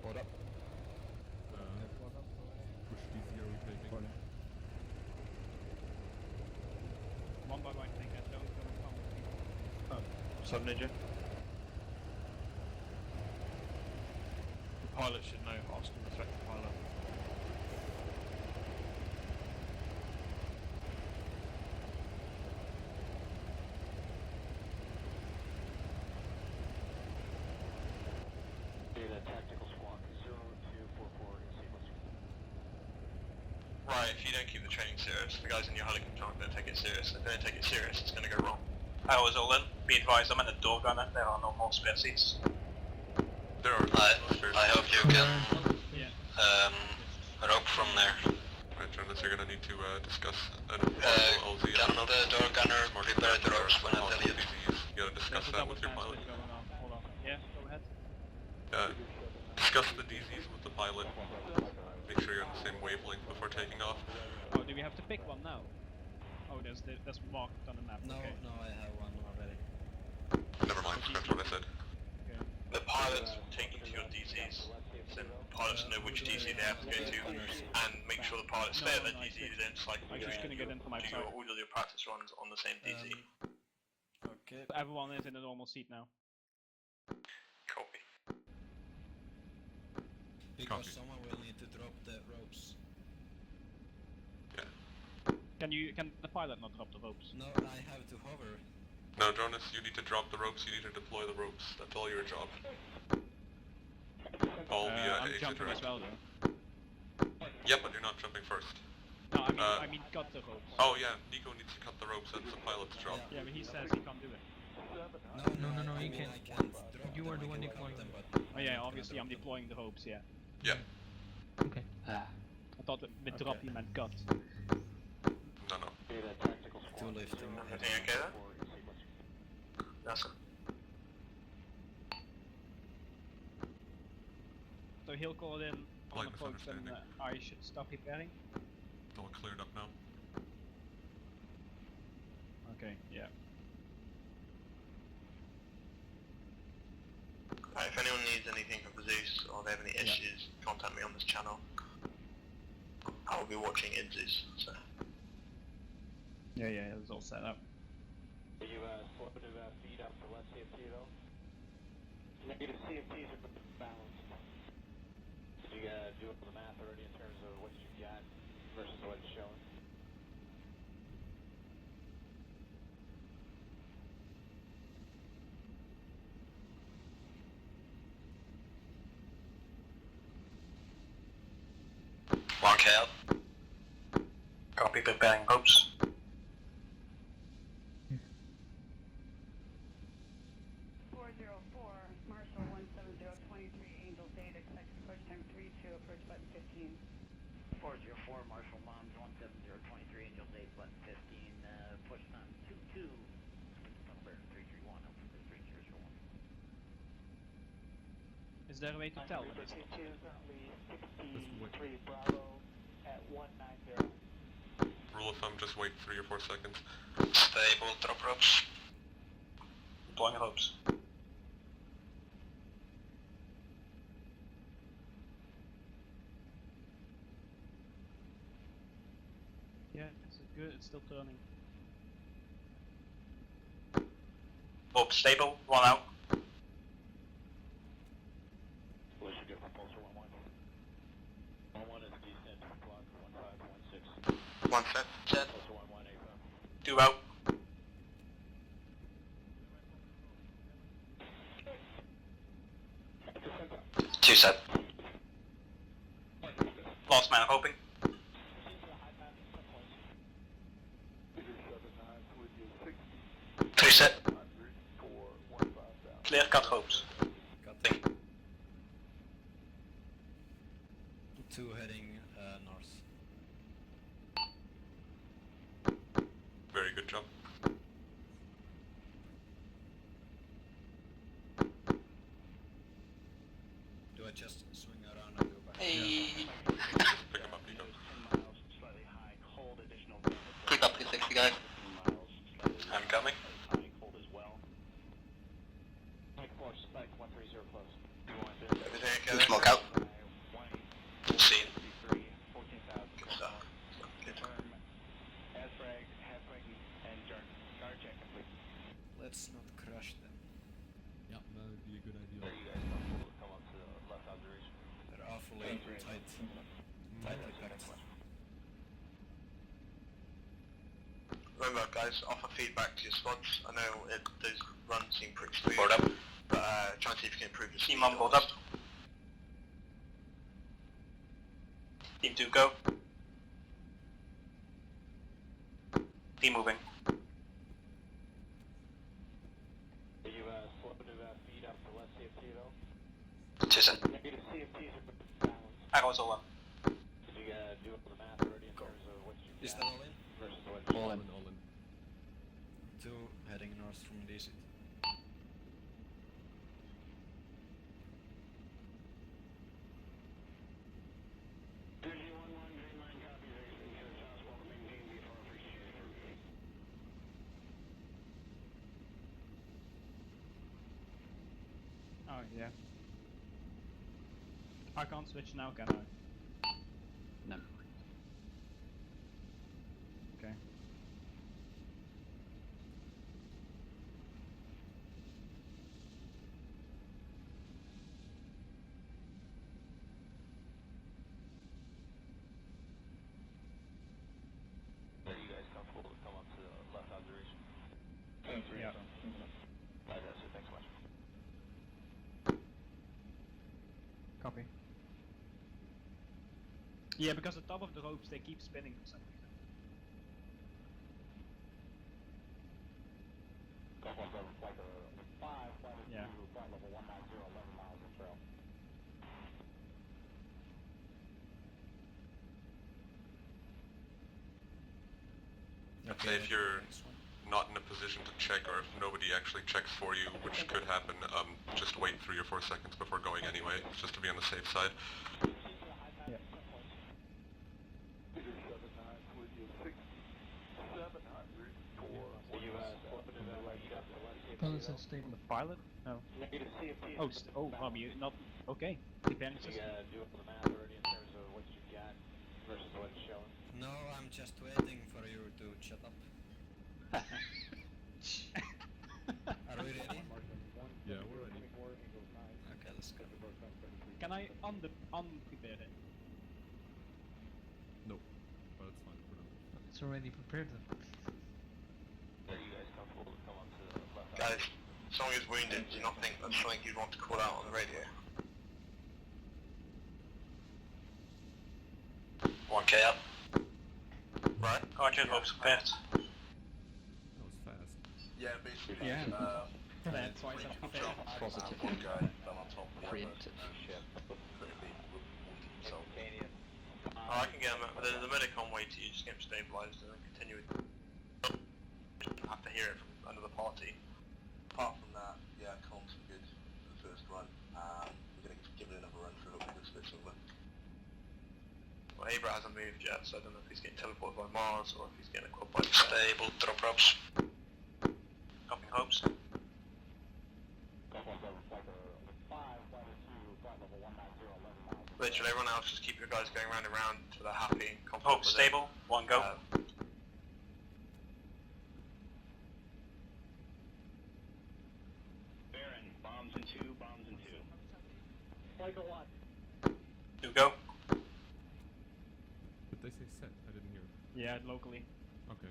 Board up. Push DC, are we taking? One by one, take that. Don't come with me. Oh, sub ninja. The pilot should know. Ask him to respect the pilot. Right, if you don't keep the training serious, the guys in your helicopter aren't going to take it serious. If they don't take it serious, it's going to go wrong. Power's all in. Be advised, I'm in the door gunner. There are no more spare seats. There are I hope you can rope from there. Right, Jonas, you're going to need to discuss an Gun the door gunner, prepare the ropes when I tell you. You gotta discuss There's a that double with your pilot. translate going on. Hold on. Yeah, go ahead. Discuss the DZs with the pilot. Make sure you're on the same wavelength before taking off. Oh, do we have to pick one now? Oh, that's marked on the map. No, Okay. no, I have one already. Never mind, that's what I said. Okay. The pilots will take you to your DZs. So the pilots know which DC they have to go to, and make sure the pilots stay at their DZ, they don't cycle I'm just gonna get into my do side. all of your practice runs on the same DZ. Okay. So everyone is in a normal seat now. Copy. Because someone will need to drop the ropes. Can the pilot not drop the ropes? No, I have to hover. No, Jonas, you need to drop the ropes, you need to deploy the ropes. That's all your job. All the I'm exit jumping as routes. well though. Yeah, but you're not jumping first. No, I mean cut the ropes. Oh yeah, Nico needs to cut the ropes, that's the pilot's job. Yeah, but he says he can't do it. No, you I can't. can't drop You them, are the I one can deploying cut them. but Oh yeah, obviously I'm deploying the ropes, yeah. Yeah. Okay. I thought with drop you meant cut. No. too lifting. Everything okay there? That's it. So he'll call it in on Slight approach and misunderstanding. I should stop preparing? It's all cleared up now. Okay, yeah. If anyone needs anything from Zeus or they have any issues, contact me on this channel. I will be watching in Zeus, so. Yeah, it was all set up. You slip to feed up for less CFT though? Negative CFTs are balanced. Did you do up the math already in terms of what you got versus what it's showing? Mark out. Copy, preparing ropes. Marshall 17023, Angel Data, expect approach time 32, approach button 15. 404, Marshall Moms 17023, Angel Date, button 15, push time 22. Number 331, up for the 3001. Is there a way to tell when it's 62, currently 63 Bravo at 190. Rule of thumb, just wait 3 or 4 seconds. Stable, drop ropes. Deploying ropes. good, it's still turning. Orb stable, 1 out. What should get propulsor 1-1. 1-1 is descent, clock 1516. 1 set. Set. Propulsor 1-1 AFM. 2 out. Two set. Last man hoping. 3 set. Clear cut hopes. Got 2 heading north. Very good job. Do I just swing around and go back? Hey. Pick him up, Nico. 10 miles, slightly high, cold, additional Pick up 360 guy. 10 miles, slightly I'm coming. high, cold as well. Mike 4, spike 130 close. Everything okay? Smoke out. Scene. 14,000. Good stuff. Confirm ASFRAG, halfway, and guard check complete. Let's not crush them. Yeah, that would be a good idea. Are you guys comfortable to come up to the left observation? They're awfully tightly packed. Remember guys, offer feedback to your squads. I know those runs seem pretty smooth. Board up. But try and see if you can improve your team on board up. Team 2 go. Team moving. Are you slowed to feed up to less CFT though? 2 set. Negative CFTs are balanced. Arrows all up. Did you do all the math already in terms of what you Is got that all in? versus what you All in, all in. 2 heading north from DC. Oh, yeah. I can't switch now, can I? No. Okay. Are you guys comfortable to come up to the left observation? Yeah. That's it, thanks so much. Copy. Yeah, because the top of the ropes, they keep spinning for some reason. Yeah. Okay, Say if you're not in a position to check, or if nobody actually checks for you, which could happen, just wait 3 or 4 seconds before going anyway, just to be on the safe side. Yeah. Pilot is stable. The pilot? No. Negative CFT. Oh, you not okay. Depending Did you system. do all the math already in terms of what you got versus what's showing? No, I'm just waiting for you to shut up. Are we ready? Yeah, we're ready. Okay, let's go. Can I unprepare it? No, but it's fine for now. It's already prepared then. Are you guys comfortable to come up to the left? Guys, someone is wounded. Do you not think that's something you'd want to call out on the radio? 1k up. Right. Guardian hopes prepared. That was fast. Yeah, basically. Yeah. That's why it's prepared. Positive. One guy fell on top of the other. Preemptive. Critically wounded himself. Oh, I can get him. The medic on way to you. Just get him stabilised and then continue with. You have to hear it from another party. Apart from that, yeah, comms were good for the first run. We're going to give it another run for a little bit of switch over. Well, Abra hasn't moved yet, so I don't know if he's getting teleported by Mars or if he's getting equipped by stable drop ropes. Copying hopes. Literally, everyone else just keep your guys going round and round till they're happy and confident. Hope stable. 1 go. Michael 1. You go. Did they say set? I didn't hear. Yeah, locally. Okay.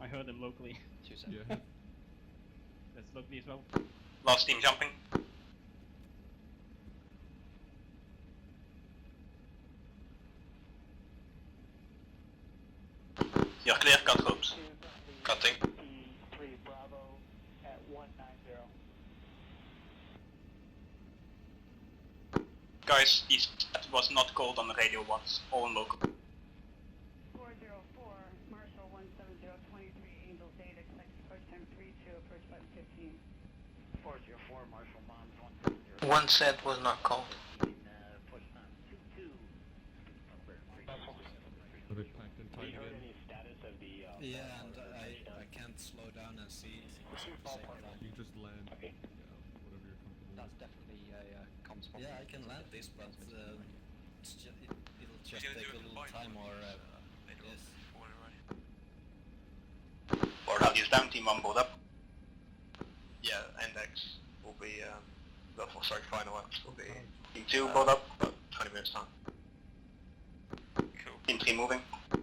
I heard them locally. Yeah. That's locally as well. Last team jumping. You're clear, cut ropes. Cutting. P3 Bravo at 190. Guys, east was not called on the radio once, all local. 404, Marshall 170, 23 Angel Data, expect approach time 32, approach button 15. 404, Marshall Moms 170. One set was not called. Push time 22. Are they packed in tight Have you heard again? any status of the... Yeah, and I can't slow down and see things at the same time. You just land. Okay. Yeah, whatever you're comfortable That's with. definitely a comms problem. Yeah, I can land this, but it's it'll just take a little time or yes. Board out is down, team 1 board up. Yeah, index will be, final X will be team 2 board up, about 20 minutes time. Cool. Team 3 moving. Are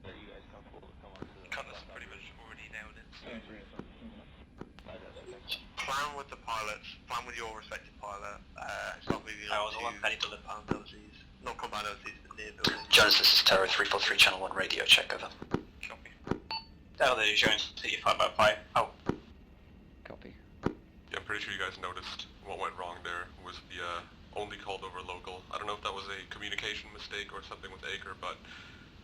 you guys comfortable to come onto the... Cutlass pretty much already nailed it. Plan with the pilots, plan with your respective pilot, start moving on to compound LZs. Not compound LZs, but near buildings. Jones, this is Terror 343 Channel 1 radio, check over. Copy. Delta Jones, city 5x5, out. Copy. Yeah, I'm pretty sure you guys noticed what went wrong there was the only called over local. I don't know if that was a communication mistake or something with Acre, but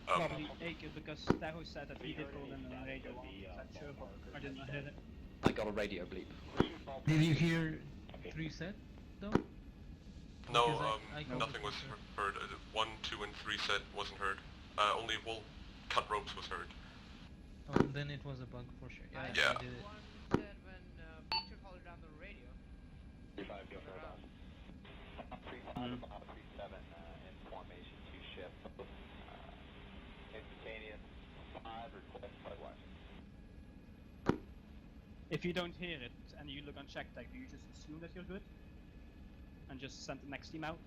Probably Acre, because Tahoe said that he did call them on the radio on that sure, but I did not hear it. I got a radio bleep. Did you hear 3 set though? no, Because I nothing was heard. 1, 2, and 3 set wasn't heard. Only wool cut ropes was heard. Oh, then it was a bug for sure. Yeah, Yeah. I did it. Said when Victor called it on the radio. 35, go for about 35, about 37 in formation to ship. Instantaneous 5 request flight watch. If you don't hear it and you look on check tag, do you just assume that you're good? And just send the next team out?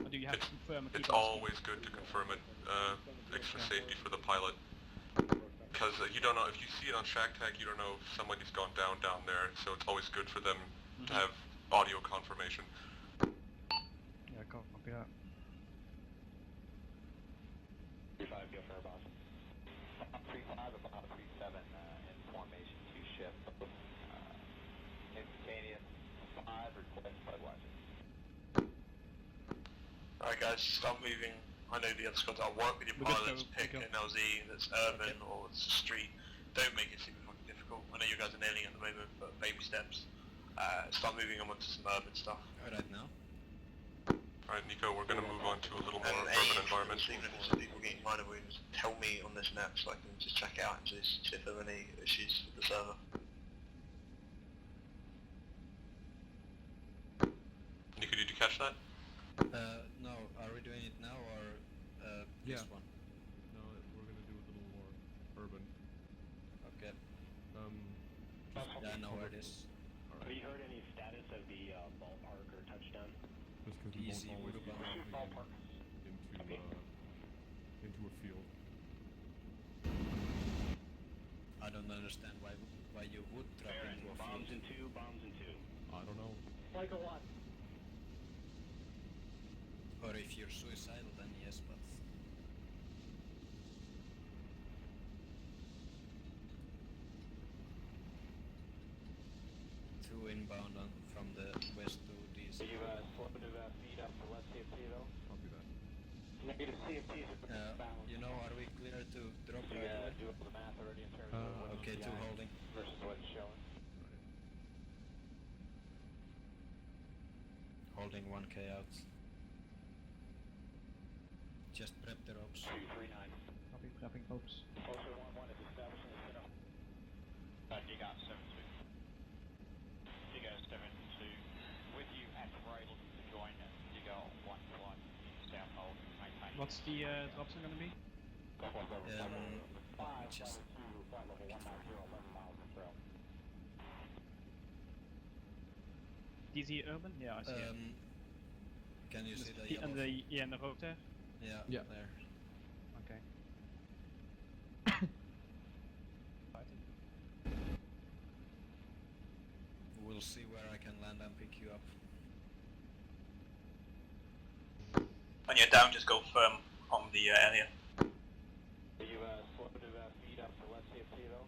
Or do you have to confirm and keep It's asking? always good to confirm it, extra safety for the pilot. Because you don't know, if you see it on shack tag, you don't know if somebody's gone down there, so it's always good for them to have audio confirmation. Yeah, copy that. 35, go for our boss. 35, about 37 in formation to ship. Instantaneous 5 request flight watch. Alright guys, start moving. I know the other squads, I'll work with your pilots, pick an LZ that's urban or it's a street. Don't make it super fucking difficult. I know you guys are nailing it at the moment, but baby steps. Start moving on to some urban stuff. Alright now. Alright, Nico, we're going to move on to a little more And urban environment. even if it's people getting minor wounds, tell me on this net so I can just check it out and just see if there are any issues with the server. Nico, did you catch that? No, are we doing it now or this one? No, we're gonna do a little more urban. Okay. Yeah, I know where it is. Have you heard any status of the ballpark or touchdown? Just because we Easy, won't always we'll be go. dropping Ballpark. into a field. I don't understand why you would drop into a Bombs field. in 2, bombs in 2. I don't know. Michael 1. Or if you're suicidal, then yes, but... Two inbound from the west to DC. You cooperative feed up to left CFT though? Copy that. Negative CFTs are bound. You know, are we clear to drop You right away? do up the math already in terms of what Okay, the two eye holding. versus what it's showing. Holding 1k out. Just prep the ropes. 239. Copy, prepping ropes. Also 1-1 is establishing the setup. Dig out 7-2. Dig out 7-2. With you at right to join dig out 1 flight. South hold. Maintain. What's the drops are gonna be? Just... Flight level 190, 11 miles of trail. DZ urban? Yeah, I see it. Can you see the and yellow? the rope there? Yeah, Yeah. there. Okay. We'll see where I can land and pick you up. When you're down, just go firm on the area. Are you slow to feed up to left CFT though?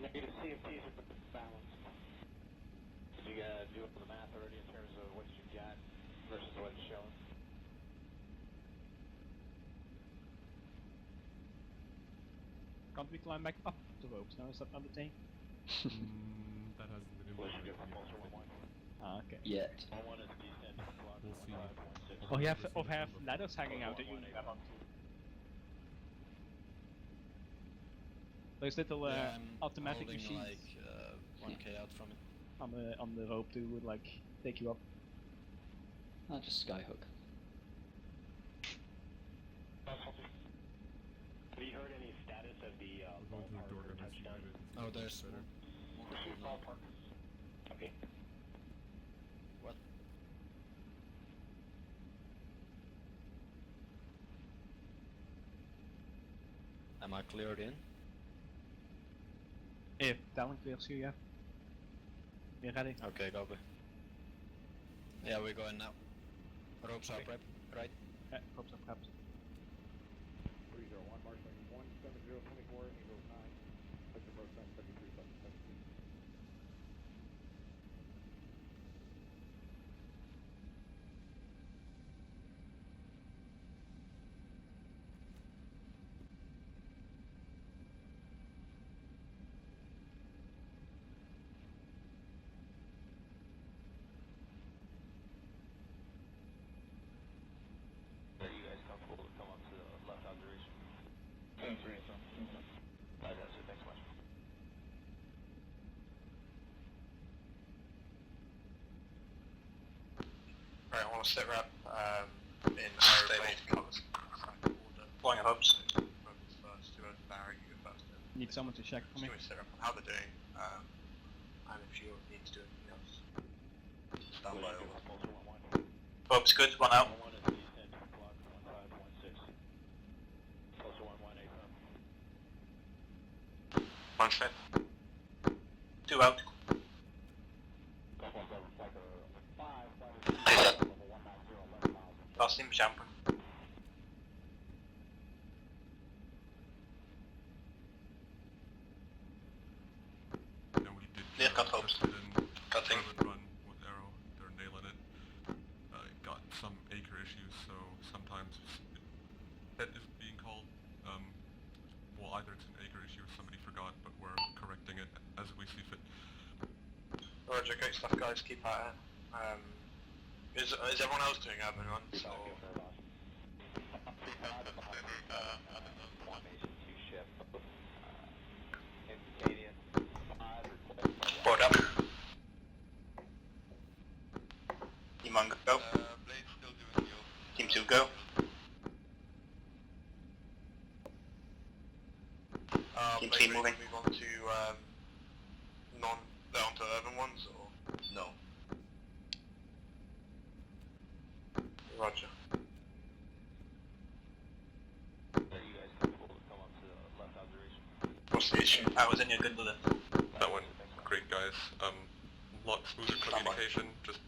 Negative CFTs are balanced. Did you do up the math already in terms of what you've got versus what it's showing? Can't we climb back up the ropes now? Is that not the thing? That hasn't been implemented yet. Ah, okay. Yet. We'll see. Or have ladders hanging out that you grab onto. Those little Yeah, I'm automatic holding machines like 1k out from it. on the rope to like take you up. I'll just skyhook. Have you heard any status of the We're going to the door gun touchdown? investigate it. and see Oh, if there's it's better. multiple now. Ballpark. Okay. What? Am I cleared in? If Talon clears you, yeah. You're ready. Okay, copy. Yeah, we're going now. Ropes are prep, right? Yeah, ropes are prepped. 301, marshaling 17024, Angels 9. Touch approach 973, 717. Are you guys comfortable to come up to the left observation? Sounds great, sir. That's it, thanks much. Right, I want to sit rep in aeroplane colours. Flying hubs. Rebels first, whoever's Barry, you go first. Need someone to check for me. Just sit rep on how they're doing, and if you need to do anything else. Stand by over. Bob's good, one out. 1 is descent, clock 1516. Closer 11, affirm. One set. Two out. Lost him, jumping. Yeah, we did Clear cut hopes. Cutting. run with Arrow. They're nailing it. Got some acre issues, so sometimes that is being called. Well, either it's an acre issue or somebody forgot, but we're correcting it as we see fit. Roger, great stuff, guys. Keep at it. Is everyone else doing admin runs? Or? Board up. Team 1 go. Team 2 go. Team 3 moving. Move on to onto urban ones or no? Roger. Are you guys comfortable to come up to the left observation? What's the issue? I was in your good with it. That went great, guys. Lot smoother communication. Just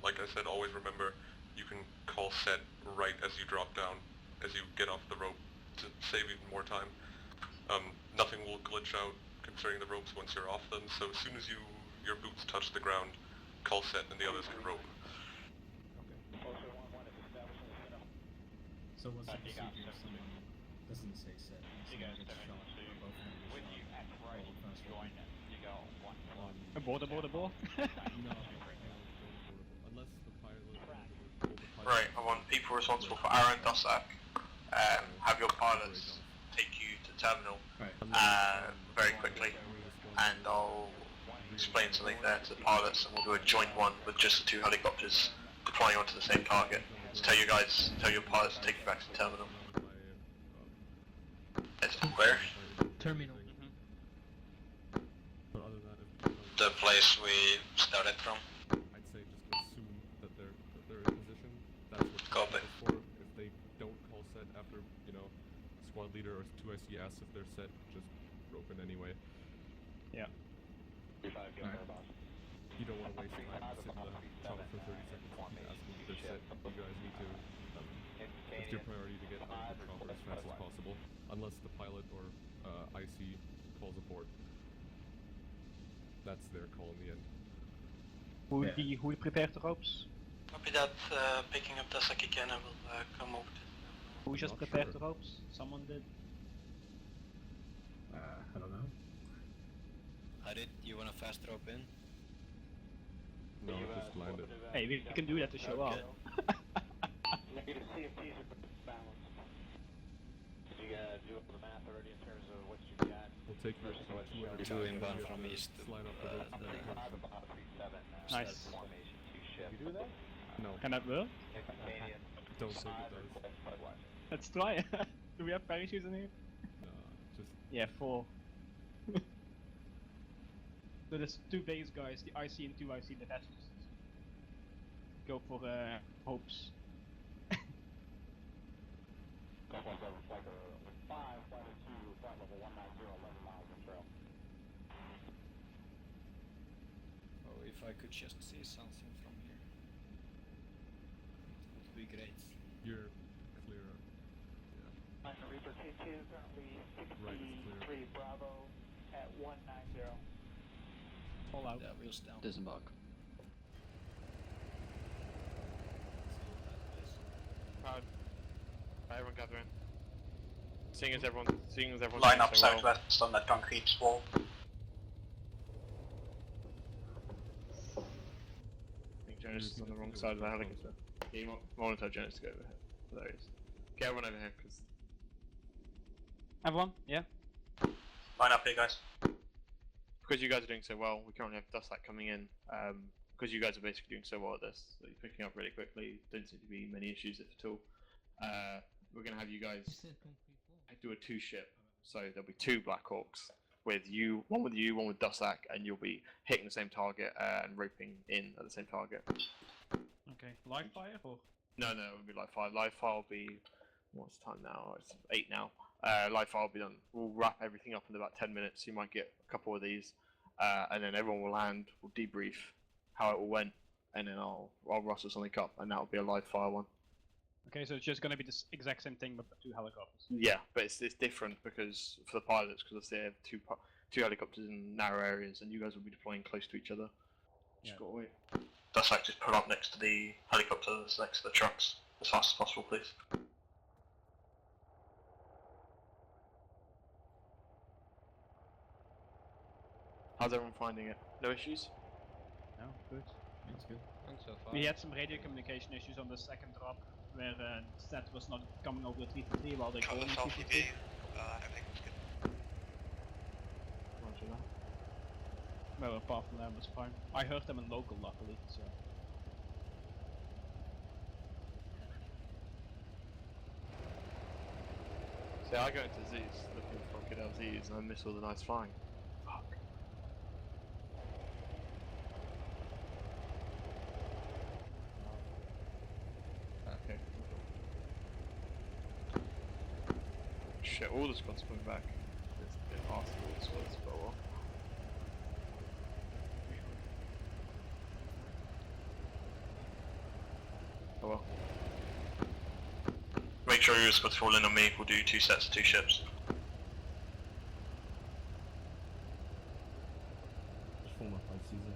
like I said, always remember you can call set right as you drop down, as you get off the rope to save even more time. Nothing will glitch out concerning the ropes once you're off them. So as soon as your boots touch the ground, call set and the others can rope. So what's the procedure if someone doesn't say set? Someone gets shot, or both of them get shot, all the first one. Abort. No, unless the pilot or the pilot. Right, I want people responsible for Aaron Dossack. Have your pilots take you to terminal very quickly, and I'll explain something there to the pilots, and we'll do a joint one with just the 2 helicopters deploying onto the same target. So tell your pilots to take you back to the terminal. It's where? Terminal. But other than that, if The place we started from. I'd say just assume that they're in position 2IC asks if they're set, just rope in anyway. Yeah. You don't want to waste time sitting in the chopper for 30 seconds and keep asking if they're set. You guys need to, it's your priority to get out of the chopper as fast as possible, unless the pilot or IC calls a port. That's their call in the end. Who prepared the ropes? Copy that, picking up Dusak again, I will come over to Who just prepared the ropes? Someone did? I don't know. Harit, you want a fast rope in? No, just land it. Hey, we can do that to show up. Negative CFTs are balanced. Did you do up the math already in terms of what you got? We'll take you versus what's shown? Two inbound from east. Slide off the ropes and then Nice. You do that? No. Can that work? Don't think it does. Let's try it. Do we have parachutes in here? Just... Yeah, 4. So there's 2 base guys, the IC and 2 IC detachments. Go for hopes. Like a 5, flight of 2, flight level 190, 11 miles of trail. Oh, if I could just see something from here. It would be great. You're clear. Yeah. Reaper T2 currently Right, it's clear. 63 Bravo at 190. All out. Yeah, wheels down. Disembark. Everyone gathering. Seeing as everyone's Line doing up so well. southwest on that concrete wall. I think Jonas is on the wrong side of the helicopter. Yeah, you want to tell Jonas to go over here. There he is. Get everyone over here, because... Everyone? Yeah? Line up here, guys. Because you guys are doing so well, we currently have Dustak coming in. Because you guys are basically doing so well at this, so you're picking up really quickly, don't seem to be many issues if at all. We're going to have you guys do a 2-ship, so there'll be 2 Black Hawks with you, one with Dustak, and you'll be hitting the same target and roping in at the same target. Okay. Live fire or? No, it won't be live fire. Live fire will be, what's the time now? It's 8 now. Live fire will be done. We'll wrap everything up in about 10 minutes. You might get a couple of these, and then everyone will land. We'll debrief how it all went, and then I'll rustle something up, and that'll be a live fire one. Okay, so it's just gonna be the exact same thing, but 2 helicopters. Yeah, but it's different because for the pilots, because they have 2 helicopters in narrow areas, and you guys will be deploying close to each other. Just gotta wait. That's like just put up next to the helicopters, next to the trucks, as fast as possible, please. How's everyone finding it? No issues? No, good. That's good. So far. We had some radio communication issues on the second drop, where Stat was not coming over the 333 while they called him 333. Everything's good. Roger that. Well, apart from that, it was fine. I heard them in local, luckily, so... See, I go into Zeus looking for Crocodile Z's and I miss all the nice flying. Fuck. Okay. Shit, all the squads coming back. It's been awesome, all the squads for a while. Oh well. Make sure your squads fall in on me. We'll do 2 sets of 2 ships. Just form up by Caesar.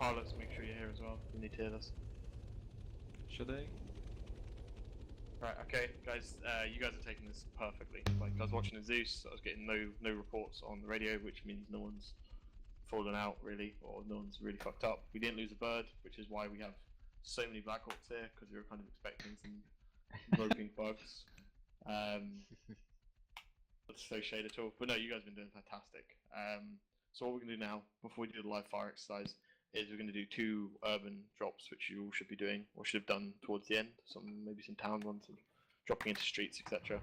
Pilots, make sure you're here as well. You need to hear this. Should they? Right, okay, guys, you guys are taking this perfectly. Like, I was watching the Zeus, I was getting no reports on the radio, which means no one's fallen out, really, or no one's really fucked up. We didn't lose a bird, which is why we have so many Black Hawks here, because we were kind of expecting some roping bugs. Not associated at all, but no, you guys have been doing fantastic. So what we're going to do now, before we do the live fire exercise, is we're going to do 2 urban drops, which you all should be doing, or should have done towards the end. Maybe some town runs, and dropping into streets, etc.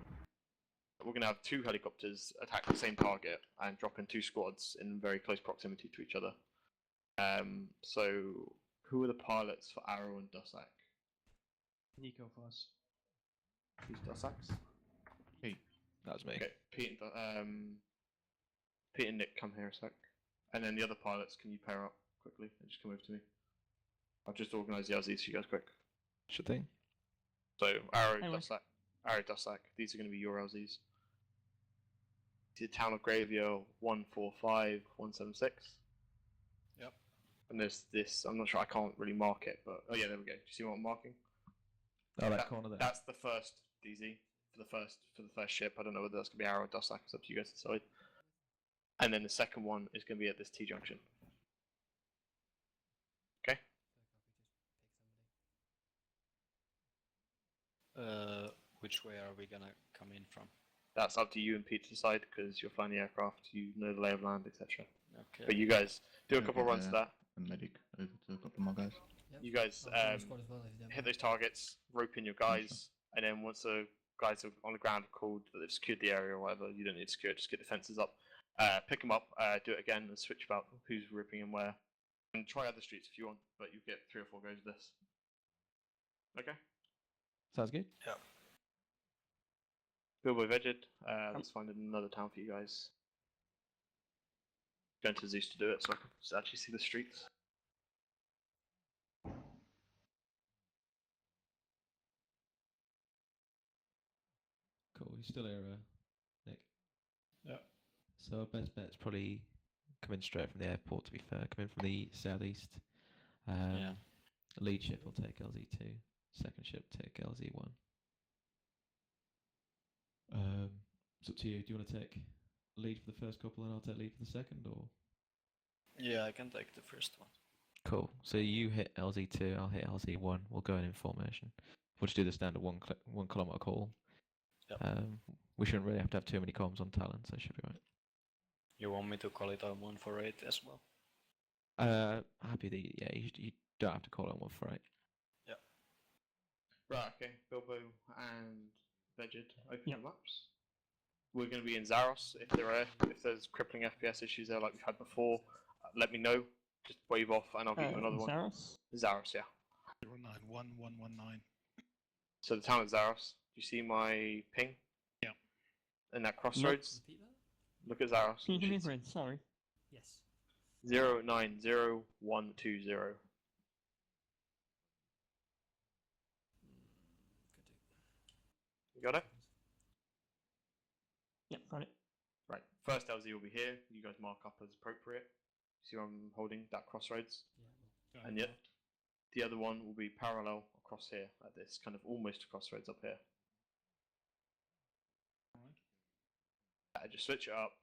We're going to have 2 helicopters attack the same target and drop in 2 squads in very close proximity to each other. So who are the pilots for Arrow and Dussack? Nico for us. Who's Dussack's? Hey, that was me. Okay, Pete and Nick, come here a sec. And then the other pilots, can you pair up quickly and just come over to me? I'll just organise the LZs for you guys quick. Sure thing. So Arrow, Anyway. Dussack, these are going to be your LZs. The town of Graveyard 145176. Yep. And there's this, I'm not sure, I can't really mark it, but oh yeah, there we go. Do you see what I'm marking? Oh, that corner there. That's the first DZ for the first ship. I don't know whether that's gonna be Arrow or Dussack. It's up to you guys to decide. And then the second one is gonna be at this T junction. Okay. Which way are we gonna come in from? That's up to you and Pete to decide because you're flying the aircraft. You know the lay of land, etc. Okay. But you guys do a couple of runs to that. A medic over to a couple more guys. You guys hit those targets, rope in your guys, and then once the guys are on the ground have called that they've secured the area or whatever, you don't need to secure it, just get the fences up. Pick them up, do it again, and switch about who's ripping and where. And try other streets if you want, but you get 3 or 4 goes of this. Okay? Sounds good. Yeah. Bilbo Vegged, let's find another town for you guys. Going to Zeus to do it so I can actually see the streets. Cool, you're still here, Nick. Yeah. So our best bet's probably coming straight from the airport, to be fair. Coming from the southeast. Yeah. Lead ship will take LZ2. Second ship take LZ1. It's up to you. Do you want to take lead for the first couple and I'll take lead for the second, or? Yeah, I can take the first one. Cool. So you hit LZ2, I'll hit LZ1. We'll go in formation. We'll just do the standard 1 kilometer call. Yep. We shouldn't really have to have too many comms on Talon, so it should be right. You want me to call it on 148 as well? Happy that you don't have to call it on 148. Yeah. Right, okay. Bilbo and Vegged, open your maps. We're going to be in Zaros. If there's crippling FPS issues there like we've had before, let me know. Just wave off and I'll give you another one. Zaros, yeah. 091119. So the town of Zaros. Do you see my ping? Yeah. In that crossroads? Look at Zaros. Can you give me a grid? Sorry. Yes. 090120. You got it? Yep, got it. Right. First LZ will be here. You guys mark up as appropriate. See where I'm holding? That crossroads. Yeah. And yet, the other one will be parallel across here, at this kind of almost crossroads up here. Alright. Just switch it up.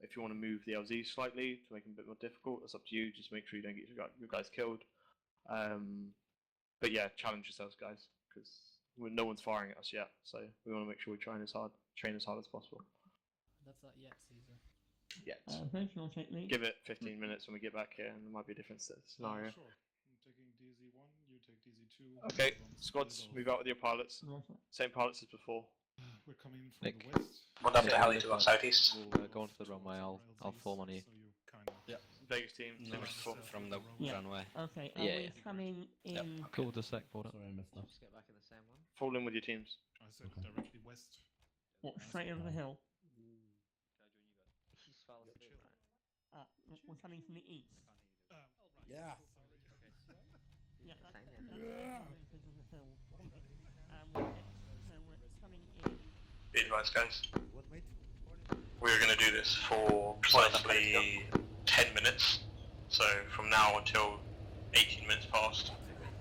If you want to move the LZ slightly to make them a bit more difficult, that's up to you. Just make sure you don't get your guys killed. But yeah, challenge yourselves, guys, because no one's firing at us yet. So we want to make sure we train as hard as possible. That's not yet, Caesar. Yet. Personal technique. Give it 15 minutes when we get back here, and there might be a different scenario. Sure. I'm taking DZ1, you take DZ2. Okay, squads, move out with your pilots. Same pilots as before. We're coming in from Nick. the west. What number the hell are you on southeast? We'll go onto the runway. I'll form on you. So you kind of Yeah. Vegas team, No, same as before. from the runway. Okay, are Yeah, we yeah. coming in? Cool, the sec board up. Sorry, I missed that. Just get back in the same one. Fall in with your teams. I said directly west. What, straight over the hill? He's fell asleep, right? We're coming from the east. Yeah. Yeah, that's Same that's here. because of the hill. We're coming in. Be advised, guys. We're going to do this for precisely 10 minutes. So from now until 18 minutes past.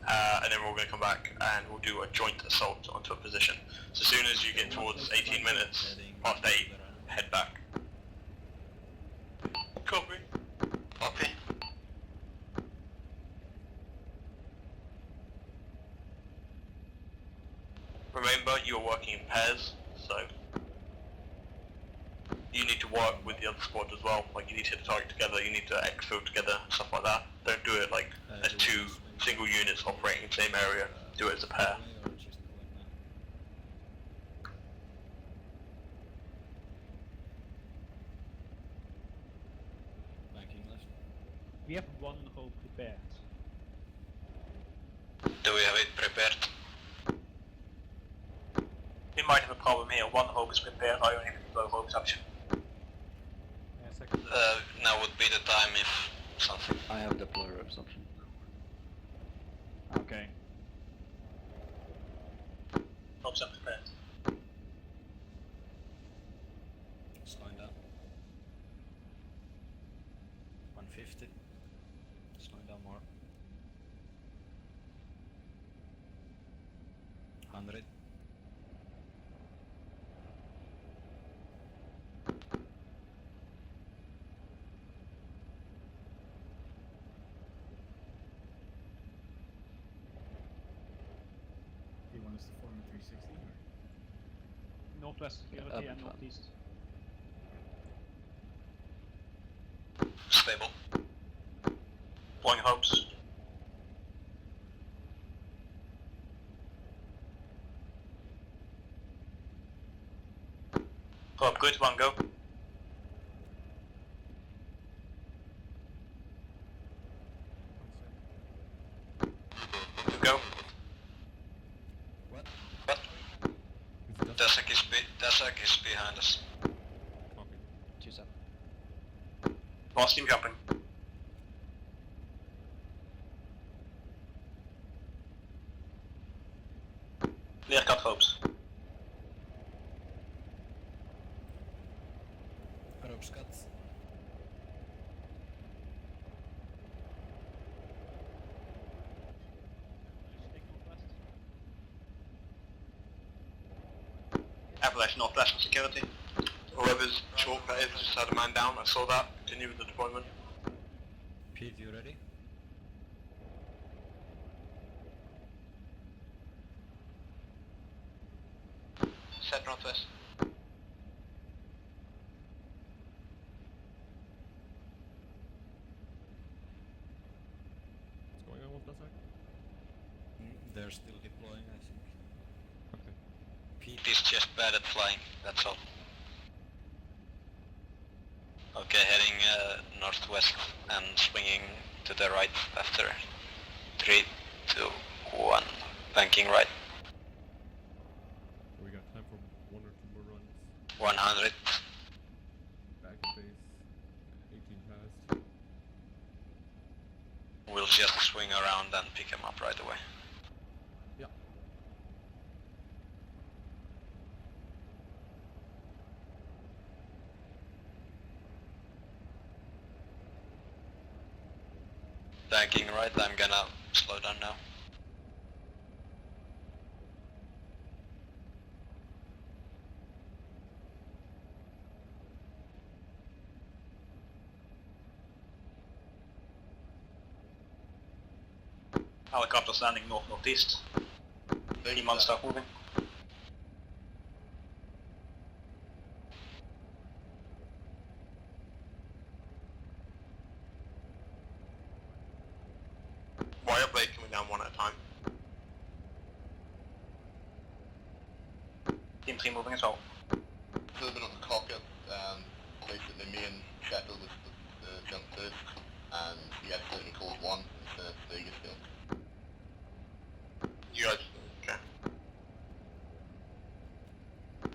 And then we're going to come back and we'll do a joint assault onto a position. So as soon as you get towards 18 minutes, past 8, head back. Copy. Copy. Remember, you're working in pairs, so you need to work with the other squad as well. Like, you need to hit the target together, you need to exfil together, stuff like that. Don't do it like as 2 single units operating in the same area. Do it as a pair. Banking left. We have one hope prepared. Do we have it prepared? We might have a problem here. One hope is prepared. I only have a low hopes option. Now would be the time if something. I have deploy ropes option. Okay. Hopes are prepared. Slowing down. 150. Slowing down more. 100. Do you want us to form a 360? Northwest security and northeast. Stable. Blowing hopes. Hope good, one go. Go. What? Dasek is behind us. Copy. 2-7. Last team jumping. Clear cut hopes. Ropes cut. Appalachian Northwest for security. Whoever's chalk that is just had a man down, I saw that. Continue with the deployment. Pete, you ready? Set Northwest. What's going on with Dasek? They're still deploying, I think. Okay. Pete is just bad at flying, that's all. Okay, heading northwest and swinging to the right after 3, 2, 1. Banking right. We got time for 1 or 2 more runs. 100. Back at base. 18 past. We'll just swing around and pick him up right away. Yeah. Banking right, I'm gonna slow down now. Helicopter standing north-northeast. 30 months start moving. Wire blade coming down one at a time. Team 3 moving as well. A little bit on the cockpit, basically me and Chettle was the jump first, and we accidentally called 1 instead of Vegas field. You guys, okay.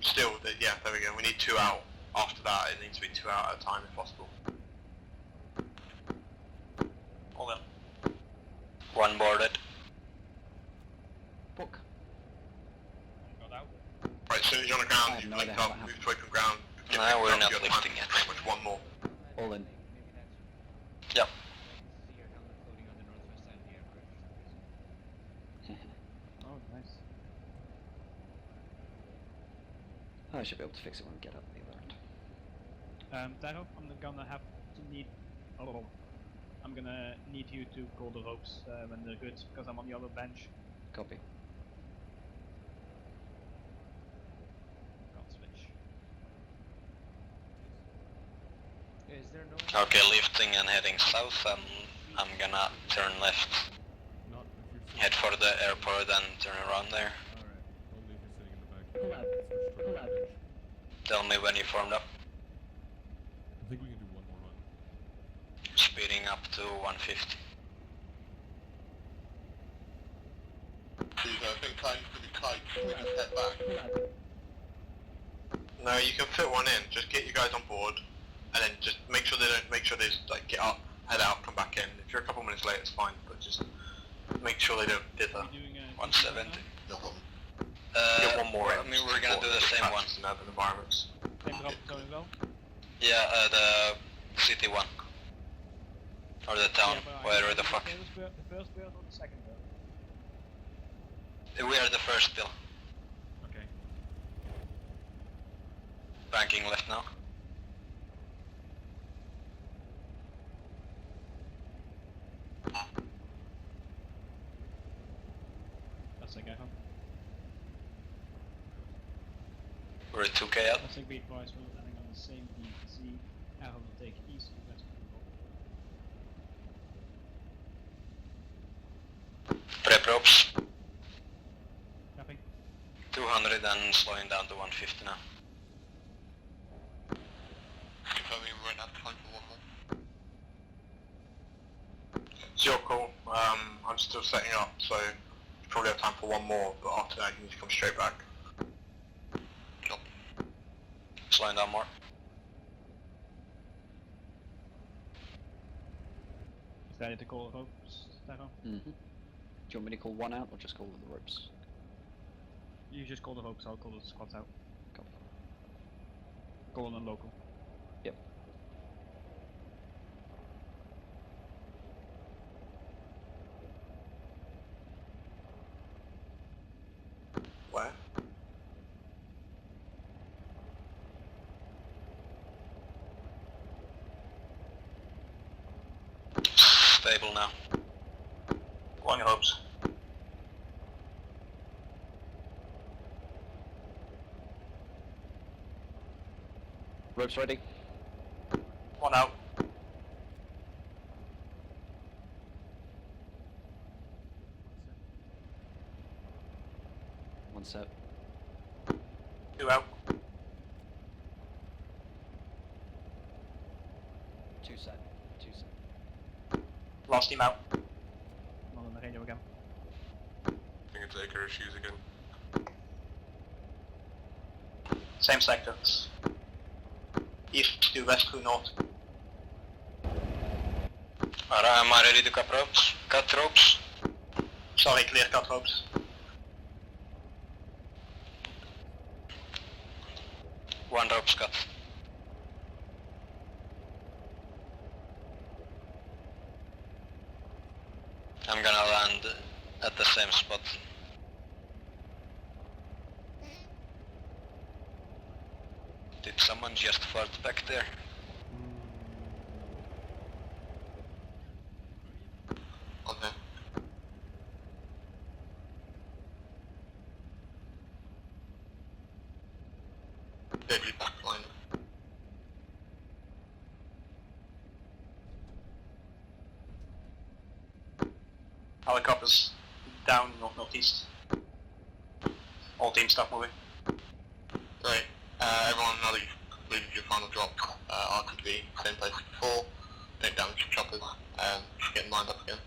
Still, yeah, there we go. We need 2 out. After that, it needs to be 2 out at a time if possible. Hold on. 1 boarded. Book. Got out. Right, as soon as you're on the ground, you link up, move to open ground. No, we're not lifting yet. Pretty much 1 more. All in. Yep. Oh, nice. I should be able to fix it when we get up the other end. Daro, I'm gonna have to need. Oh, I'm gonna need you to call the ropes when they're good, because I'm on the other bench. Copy. Can't switch. Is there no? Okay, lifting and heading south, and I'm gonna turn left. Not if you're Head for the airport and turn around there. Only if you're sitting in the back. Switch to our bench. Tell me when you formed up. I think we can do 1 more run. Speeding up to to 150. These think times to be tight, we just step back. No, you can fit one in. Just get you guys on board, and then just make sure they just like get up, head out, come back in. If you're a couple minutes late, it's fine, but just make sure they don't dither. 170. No problem. Get one more in. I mean, we're gonna do the same one. In urban environments. Same drop zone as well? Yeah, the city one. Or the town, whatever the fuck. The first bird or the second bird? We are the first still. Okay. Banking left now. That's okay, huh? We're at 2k out. I think we advise we're landing on the same DTC. Arrow will take east to west control. Prep ropes. Copy. 200 and slowing down to 150 now. Confirming we won't have time for one more. It's your call. I'm still setting up, so you probably have time for one more, but after that you need to come straight back. Slowing down more. Is that it to call the ropes, Stefan? Do you want me to call one out or just call the ropes? You just call the ropes, I'll call the squads out. Copy. Call on local. Yep. Where? Stable now. On your hopes. Ropes ready? One out. One set. Two out. Two set. Two set. Last team out. Not on the radio again. I think it's Acre issues again. Same sectors. East to west to north. Alright, am I ready to cut ropes? Cut ropes? Sorry, clear cut ropes. One rope's cut. I'm gonna land at the same spot. Did someone just fart back there? Okay. Deadly backline. Helicopters down northeast. All teams stop moving. Great. Everyone, now that you've completed your final drop, RTB, same place as before, take down your choppers, and just getting lined up again.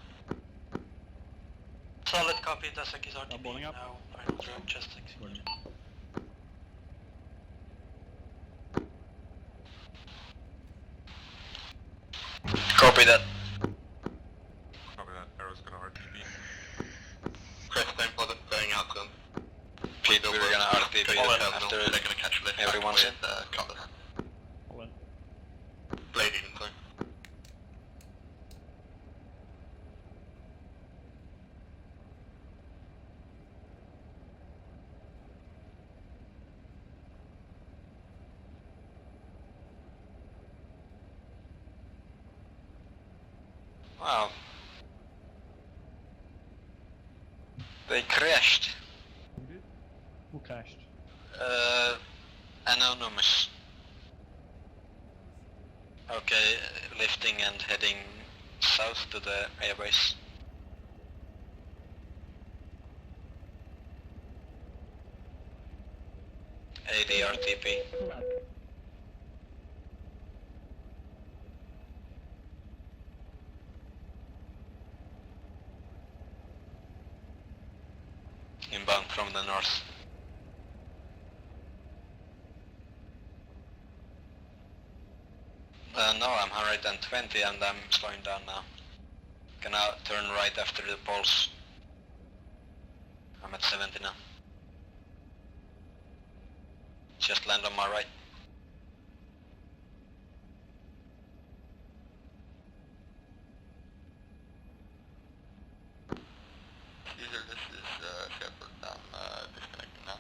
Solid copy, Dasek is RTB boarding up. now. Final drop, just executed. Copy that. Copy that. Arrow's gonna RTB. Chris, same product, going out then. Pete, we're gonna RTB after they're gonna catch a lift everyone's in. Cutlass. Hold on. Blade even, sorry. Wow. They crashed. Who crashed? Anonymous. Okay, lifting and heading south to the airbase. ADRTP. the north. No, I'm 120 and I'm slowing down now. Gonna turn right after the poles. I'm at 70 now. Just land on my right. Caesar, this is Shepard. I'm disconnecting now.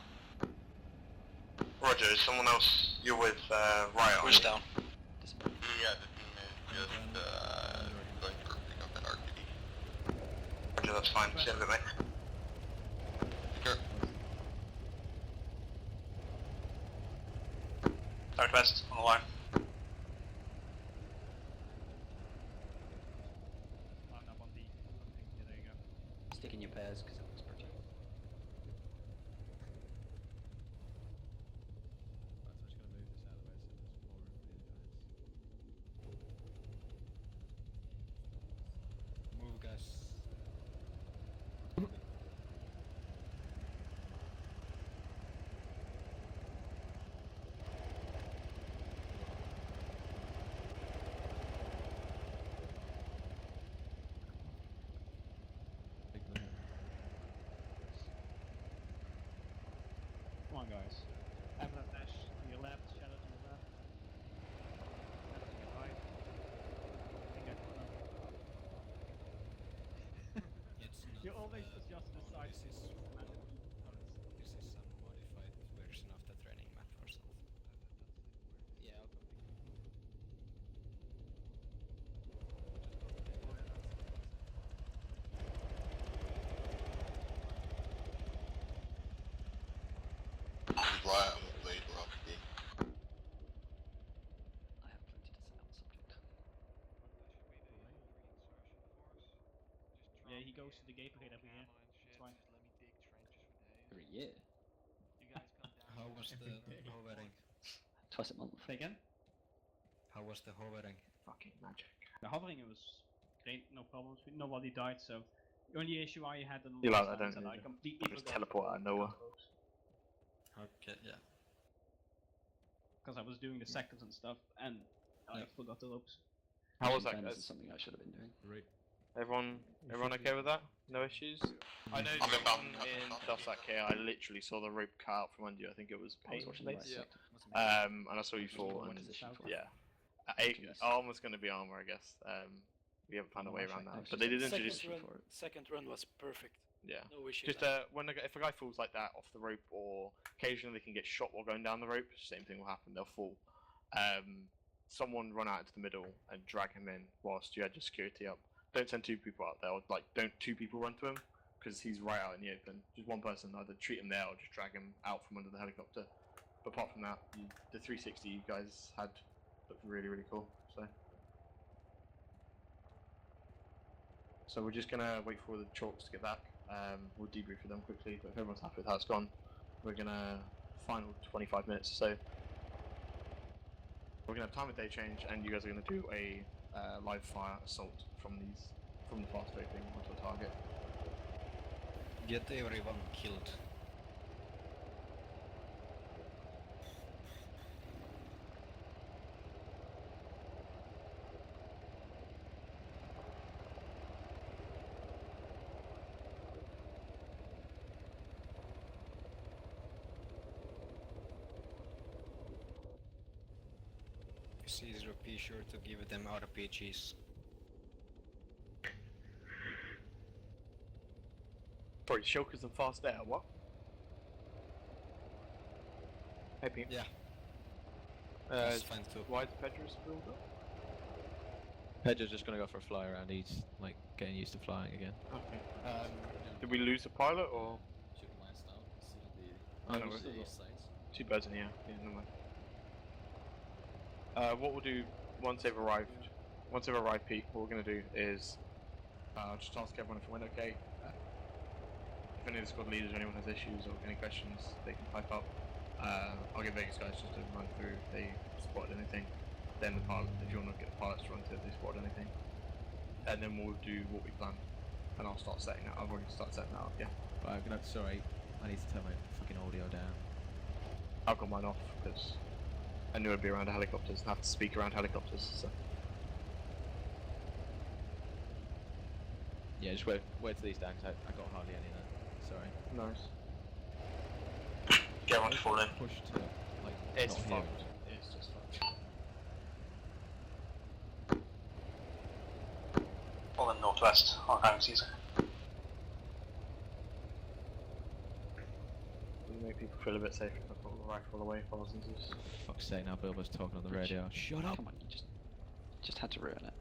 Roger, is someone else you're with right on? Who's down? Yeah, the team is just going for pickup at RPD. Roger, that's fine. See you in a bit, mate. Sure. Southwest, on the line. Line up on D. Yeah, there you go. Stick in your pairs because it looks pretty. Move, guys. Come on, guys. Avalanche dash to your left, shadow to your left. Shadow to your right. Finger corner. You always adjust the size of the command and keep the colors. This is some modified version of the training map or something. Yeah, I'll copy. This is why I'm late, Rocky. I have plenty to say on the subject. Yeah, he goes to the gate brigade every year. That's fine. Every year? How was the hovering? Twice a month. Say again? How was the hovering? Fucking magic. The hovering, it was great, no problems. Nobody died, so the only issue I had in the You like last that, time is don't that I you? completely Just forgot teleport out of nowhere. Okay, yeah. because I was doing the seconds and stuff, and I forgot the ropes. How was that, This guys? is something I should have been doing. Great. Everyone okay with that? No issues? I know I'm about in Dussac here, I literally saw the rope cut out from under you. I think it was I was paint watching the right based. sector. And I saw you fall. One And, position for. yeah. Watching this. Arma's going to be armor, I guess. We haven't found a way around that. But they did introduce. Second run was perfect. Yeah. No issue. Just when if a guy falls like that off the rope, or occasionally they can get shot while going down the rope, same thing will happen. They'll fall. Someone run out into the middle and drag him in whilst you had your security up. Don't send two people out there. Or, like, don't two people run to him because he's right out in the open. Just one person, either treat him there or just drag him out from under the helicopter. But apart from that, the 360 you guys had looked really, really cool. So we're just gonna wait for the chalks to get back. We'll debrief with them quickly, but if everyone's happy with how it's gone, we're gonna final 25 minutes or so. We're gonna have time of day change, and you guys are gonna do a live fire assault from the fast vaping onto a target. Get everyone killed. Caesar, be sure to give them RPGs. Sorry, shulkers and fast air, what? Hey, Pete. Yeah. That's fine too. Why is Pedro's build up? Pedro's just gonna go for a fly around. He's like getting used to flying again. Okay. Did we lose a pilot or? I don't know. Two birds in the air. Yeah, never mind. What we'll do once they've arrived, Pete, what we're gonna do is just ask everyone if it went okay. If any of the squad leaders or anyone has issues or any questions, they can pipe up. I'll get Vegas guys just to run through if they spotted anything. Then the pilot, if you want to get the pilots to run through if they spotted anything. And then we'll do what we planned. And I'll start setting that. I've already started setting that up, yeah. Right, sorry. I need to turn my fucking audio down. I've got mine off because I knew I'd be around helicopters and have to speak around helicopters. So. Yeah, just wait till these down, 'cause I got hardly any of that. Sorry. Nice. Get everyone to fall in. Push to, like, It's not here. fucked. It's just fucked. Fall in northwest. I'll hang Caesar. You make people feel a bit safer if I put the rifle away if I wasn't just... Fuck's sake, now Bilbo's talking on the radio. Shut up! Come on, you just had to ruin it.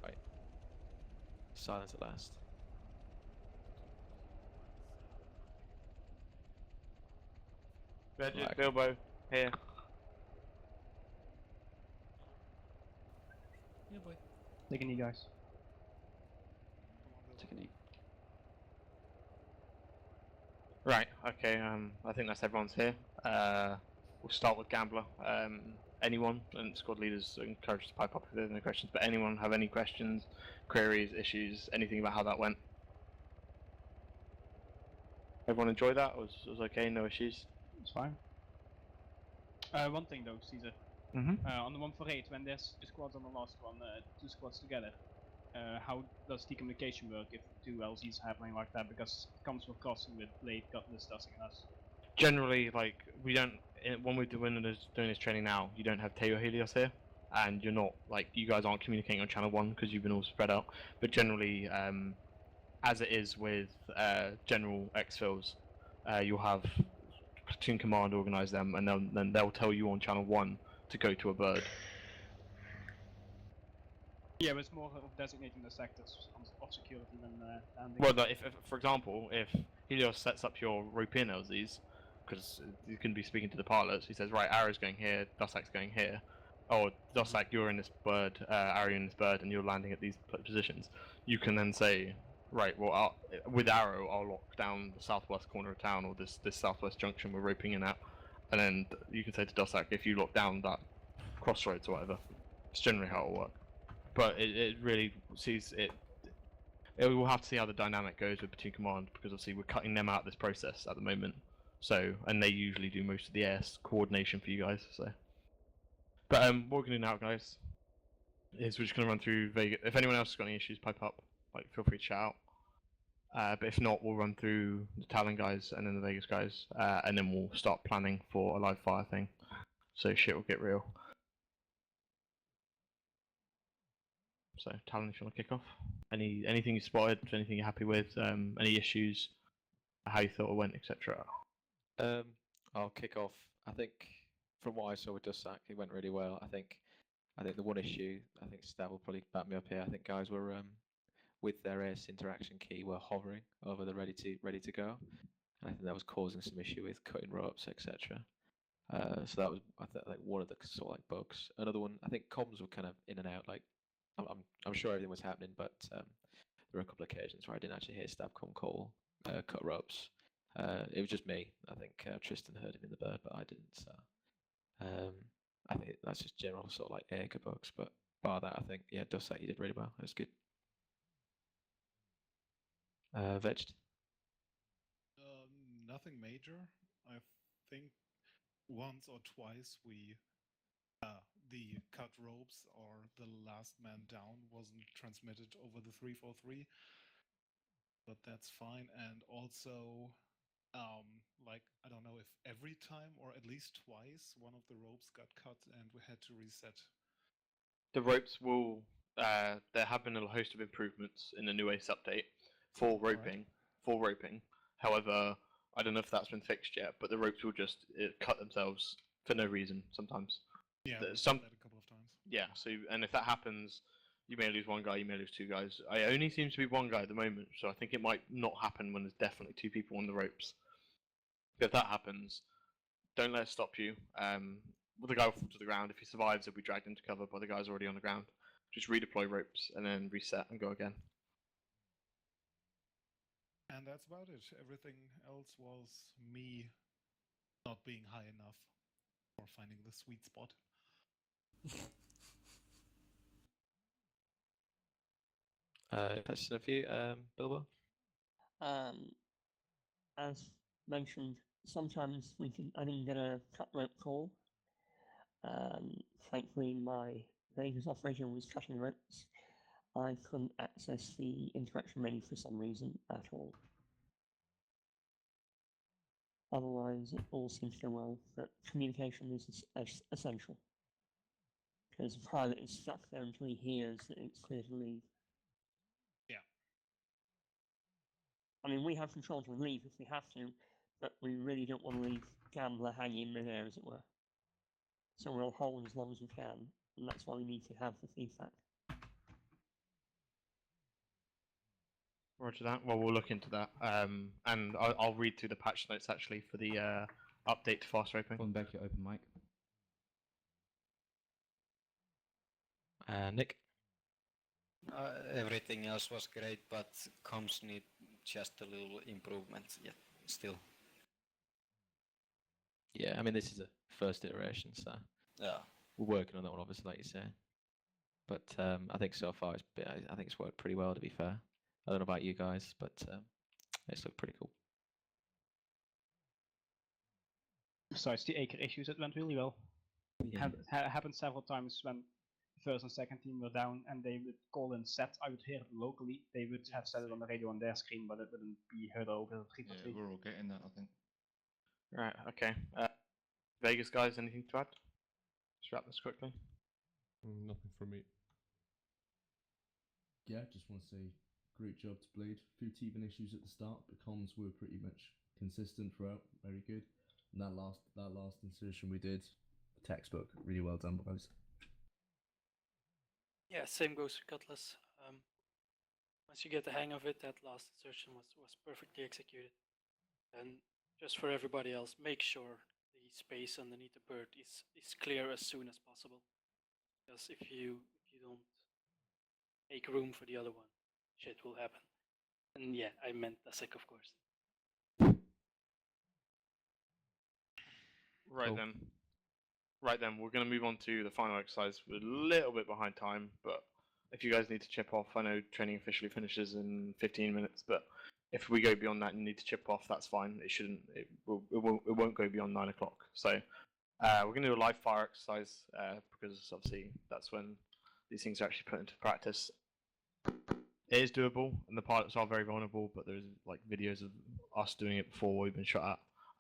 Right. Silence at last. Reggie, Like. Bilbo, here. Yeah, boy. Take a knee, guys. Take a knee. Right, okay, I think that's everyone's here. We'll start with Gambler. Anyone, and squad leaders are encouraged to pipe up if there's any questions, but anyone have any questions, queries, issues, anything about how that went? Everyone enjoy that? Was okay, no issues? It's fine. One thing though, Caesar. On the 148, when there's two squads on the last one, two squads together, how does the communication work if two LZs are happening like that? Because it comes with crossing with late cutlass dusting us. Generally, like, we don't, when we're doing this training now, you don't have Teo Helios here, and you're not, like, you guys aren't communicating on channel 1 because you've been all spread out, but generally, as it is with general exfils, you'll have platoon command organise them, and then they'll tell you on channel 1 to go to a bird. Yeah, but it's more of designating the sectors of security than landing. Well, if for example, if Helios sets up your European LZs, because you can be speaking to the pilots, he says, right, Arrow's going here, Dussak's going here, or Dussak, you're in this bird, Arrow in this bird, and you're landing at these positions. You can then say, right, well, with Arrow, I'll lock down the southwest corner of town, or this southwest junction we're roping in at, and then you can say to Dussak, if you lock down that crossroads or whatever. It's generally how it'll work. But it really sees it. We'll have to see how the dynamic goes with platoon command, because obviously we're cutting them out of this process at the moment. So, and they usually do most of the air coordination for you guys. So, but what we're gonna do now, guys, is we're just gonna run through Vegas. If anyone else has got any issues, pipe up. Like, feel free to shout out. But if not, we'll run through the Talon guys and then the Vegas guys, and then we'll start planning for a live fire thing. So shit will get real. So, Talon, if you want to kick off, anything you spotted, anything you're happy with, any issues, how you thought it went, etc. I'll kick off. I think from what I saw with Dussak, it went really well. I think the one issue, I think Stav will probably back me up here. I think guys were with their AS interaction key were hovering over the ready to go, and I think that was causing some issue with cutting ropes, etc. So that was like one of the sort of like bugs. Another one, I think comms were kind of in and out. Like I'm sure everything was happening, but there were a couple of occasions where I didn't actually hear Stav come call cut ropes. It was just me. I think Tristan heard him in the bird, but I didn't. So I think that's just general sort of like Aker bugs. But bar that, I think Dussak, you did really well. It was good. Vegged. Nothing major. I think once or twice the cut ropes or the last man down wasn't transmitted over the 343, but that's fine. And also, like, I don't know if every time or at least twice one of the ropes got cut and we had to reset. The ropes will. There have been a host of improvements in the new ACE update for roping. For roping. However, I don't know if that's been fixed yet, but the ropes will just cut themselves for no reason sometimes. Yeah, we've done that a couple of times. Yeah, so, and if that happens, you may lose one guy, you may lose two guys. I only seems to be one guy at the moment, so I think it might not happen when there's definitely two people on the ropes. If that happens, don't let it stop you. Well, the guy will fall to the ground. If he survives, he'll be dragged into cover by the guys already on the ground. Just redeploy ropes and then reset and go again. And that's about it. Everything else was me not being high enough or finding the sweet spot. Question of you, Bilbo? as mentioned, sometimes I didn't get a cut rope call. Thankfully, my Vegas operator was cutting ropes. I couldn't access the interaction menu for some reason at all. Otherwise, it all seems to go well, but communication is essential. Because the pilot is stuck there until he hears that it's clear to leave. Yeah. I mean, we have control to leave if we have to, but we really don't want to leave Gambler hanging in midair, as it were. So we'll hold as long as we can, and that's why we need to have the feedback. Roger that. Well, we'll look into that. And I'll read through the patch notes actually for the update to fast roping. Going back to your open mic. Nick? Everything else was great, but comms need just a little improvement yet still. Yeah, I mean, this is a first iteration, so yeah, we're working on that one, obviously, like you say. But I think so far I think it's worked pretty well, to be fair. I don't know about you guys, but it's looked pretty cool. Besides the acre issues, it went really well. It happened several times when the first and second team were down and they would call in set. I would hear it locally. They would have said it on the radio on their screen, but it wouldn't be heard over the 3 Yeah, we're all getting that, I think. Right, okay. Vegas guys, anything to add? Let's wrap this quickly. Nothing from me. Yeah, just want to say great job to Blade. Few teething issues at the start, but comms were pretty much consistent throughout. Very good. And that last insertion we did, textbook, really well done, boys. Yeah, same goes for Cutlass. Once you get the hang of it, that last insertion was perfectly executed. And just for everybody else, make sure the space underneath the bird is clear as soon as possible. Because if you don't make room for the other one, shit will happen. And yeah, I meant Dasek, of course. Right then, we're going to move on to the final exercise. We're a little bit behind time, but if you guys need to chip off, I know training officially finishes in 15 minutes, but if we go beyond that and you need to chip off, that's fine. It won't go beyond 9 o'clock. So we're going to do a live fire exercise because obviously that's when these things are actually put into practice. It is doable, and the pilots are very vulnerable, but there's like videos of us doing it before we've been shot at,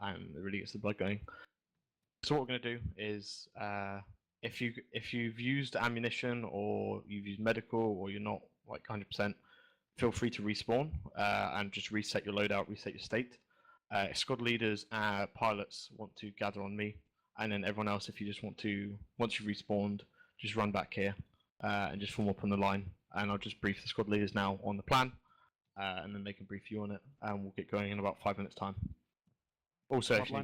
and it really gets the blood going. So what we're going to do is, if you've used ammunition or you've used medical or you're not like 100%, feel free to respawn and just reset your loadout, reset your state. Squad leaders, pilots want to gather on me, and then everyone else, if you just want to, once you've respawned, just run back here and just form up on the line. And I'll just brief the squad leaders now on the plan, and then they can brief you on it, and we'll get going in about 5 minutes time. Also, if you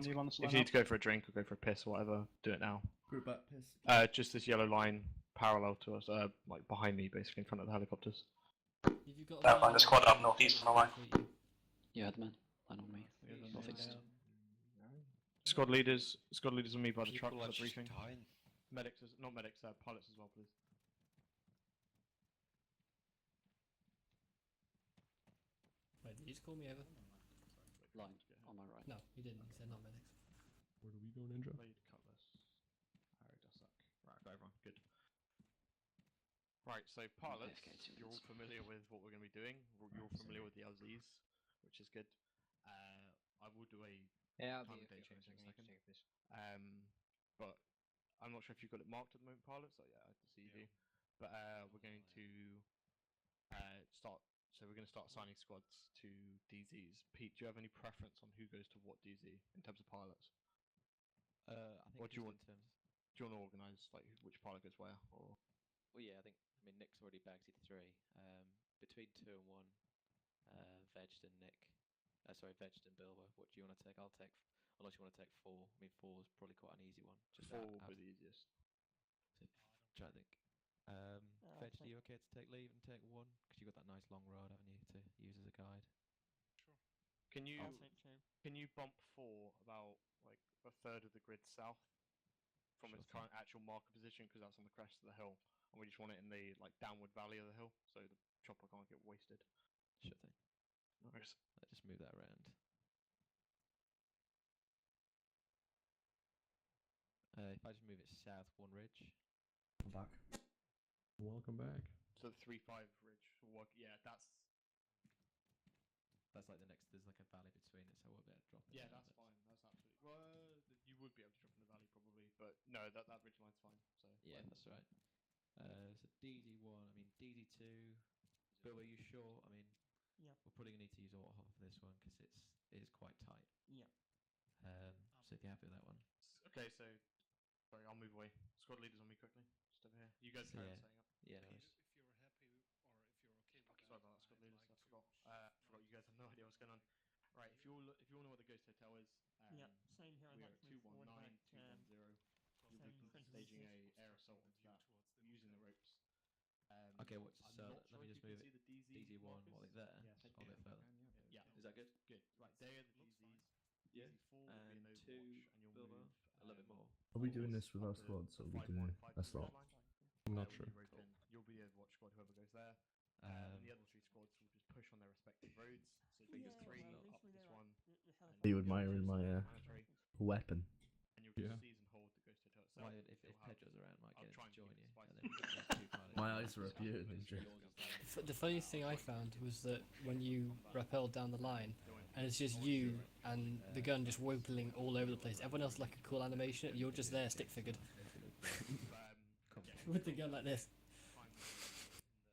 need to go for a drink or go for a piss or whatever, do it now. Group back piss. Just this yellow line parallel to us, like behind me, basically in front of the helicopters. Line the squad up northeast on the line. Yeah, the man. Line on me. Northeast. Squad leaders on me by the truck for the briefing. Dying. Medics, not medics, pilots as well, please. Wait, did he just call me over? Line on my right. No, he didn't. He said not medics. Where do we go, Ninja? Blade, Cutlass, arrow, Dassac. Right, got everyone. Good. Right, so pilots, you're all familiar with what we're going to be doing. You're all familiar with the LZs, which is good. I will do a time and date change in a second. But I'm not sure if you've got it marked at the moment, pilots. Oh yeah, I see you do. But we're going to start. So we're going to start assigning squads to DZs. Pete, do you have any preference on who goes to what DZ in terms of pilots? I think What do you want? in terms. Do you want to organise like which pilot goes where? Or Well, yeah, I mean Nick's already bagged it 3. Between 2 and 1, Vegged and Nick. Sorry, Vegged and Bilber. What do you want to take? I'll take, unless you want to take 4. I mean, 4 is probably quite an easy one. Just 4 will be the easiest. So, I think. Vegged, are you okay to take leave and take 1? Because you've got that nice long road, haven't you, to use as a guide? Sure. Can you bump 4 about like a third of the grid south from its current actual marker position, because that's on the crest of the hill, and we just want it in the like downward valley of the hill, so the chopper can't get wasted. Sure thing. Nice. Let's just move that around. If I just move it south one ridge. I'm back. Welcome back. So the 3-5 ridge will work. Yeah, that's like the next. There's like a valley between it, so I won't be able to drop it. yeah, that's fine. That's absolutely. Well, you would be able to drop in the valley probably, but no, that ridge line's fine. So Yeah, that's right. So DD1. I mean DD2. Bill, are you sure? I mean, Yeah. we're probably gonna need to use auto hop for this one because it is quite tight. Yeah. So if you're happy with that one. Okay, so sorry, I'll move away. Squad leaders on me quickly. Just over here. You guys carry on setting up. Yeah, no. If you're happy or if you're okay with Sorry about that, squad leaders. I forgot. Forgot you guys have no idea what's going on. Right, if you all know what the Ghost Hotel is, Yeah, same here. we I'd are like at to move forward 219, about 210. You'll be same staging principles. a air assault onto that using the ropes. Okay, I'm so not let sure me if just you move can it. see the DZ DZ1, markers. what, like there? Yeah, A bit further. yeah. Is that good? Good. Right, they are the GZs. Yeah. DZ4 will be an And Overwatch, two and you'll Bilbo, move a little bit more. Are we doing forwards this with our up to squads, or the are we doing 5-1, a slot? line. I'm not When sure. you rope in, you'll be the Overwatch squad, whoever goes there. And the other 3 squads will just push on their respective roads. So Fingers DZ3 crossed up this one. Are you admiring my weapon? And you'll just seize and hold the Ghost Hotel itself. Might, if Pedro's around, might I'll get try him to and join keep you. it And spicy. then we've got two pilots. My eyes are up you, Ninja. The funniest thing I found was that when you rappelled down the line, and it's just you and the gun just wobbling all over the place. Everyone else like a cool animation. You're just there, stick figured, with the gun like this.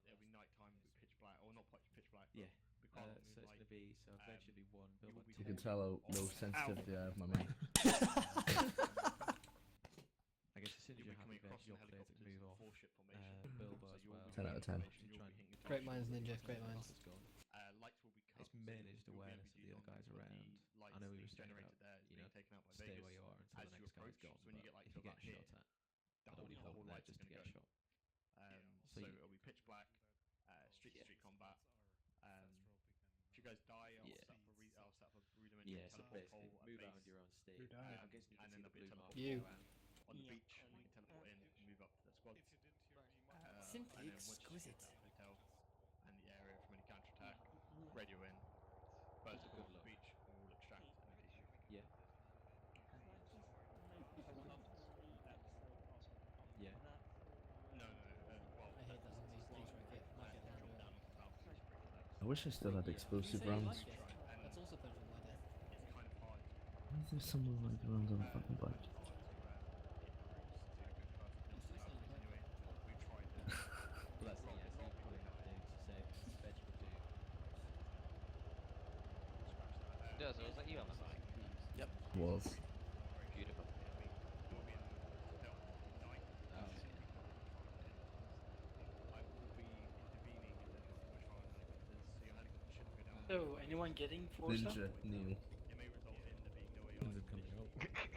It'll be night time, it'll be pitch black, or not pitch black. Yeah. We can't So it's going to be, so Veg should be 1, Bilbo 2. You can tell how low sensitivity I have, my man. I guess as soon as you're happy, Veg, you're clear to move off. Bilbo as well. 10 out of 10. Great minds, Ninja. Great minds. Lights will be cut. It's mainly just awareness of the other guys around. I know we were saying generated about, there is being taken out by stay Vegas where you are until as the you next guy's approach. gone. So when you get But like if to you get about here, shot at, the I don't really whole hold there light's just to gonna get go. shot. So it'll be pitch black, street to street combat. If you guys die, I'll set up a rudimentary Yeah, so teleport basically, pole at move base. out on your own state. Who died? I'm guessing you And can then see the there'll be a blue mark You. teleport on the beach. You can teleport in and move up to the squads. Simply And then once you exquisite. hit that hotel and the area from any counter attack, radio in, burst Just a the good look. beach, and we'll extract and MTC. Yeah. Yeah. No, well, I hate that on these things where I might get drop down. down onto the balconies, break the legs. I wish I still had explosive You rounds. like it. That's also part of my death. It's kind of hard. Why is there someone like around on a fucking bike? Well, that's it, yeah, so you probably have to say Veg would do. Does, was that you on the side? Yep. Was. Beautiful. So, anyone getting Forza? Ninja, Neil. When's it coming out?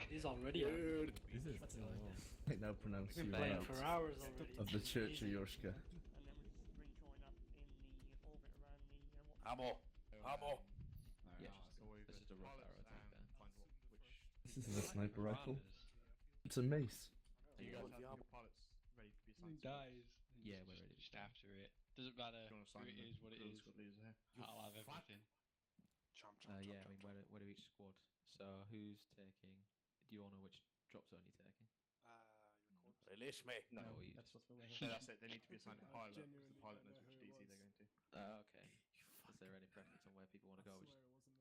It is already out. Is it? That's Oh, annoying. wow. I now pronounce We've you been playing out for hours already. of the It's Church of amazing. Yorshka. Ammo! Ammo! Yeah, this is a rough arrow attack there. This isn't a sniper rifle. It's a mace. So you guys have your pilots ready to be assigned. Dies. Yeah, we're ready. Just after it. Doesn't matter Do you want to who assign it is, what it is. Squad leaders here. I'll have everything. Yeah, I mean, where do each squad? So who's taking? Do you all know which drop zone you're taking? Release me! No, you that's just- no, that's it. They need to be assigned a pilot because the pilot knows which DZ they're going to. Okay. Is there any preference on where people want to go? Which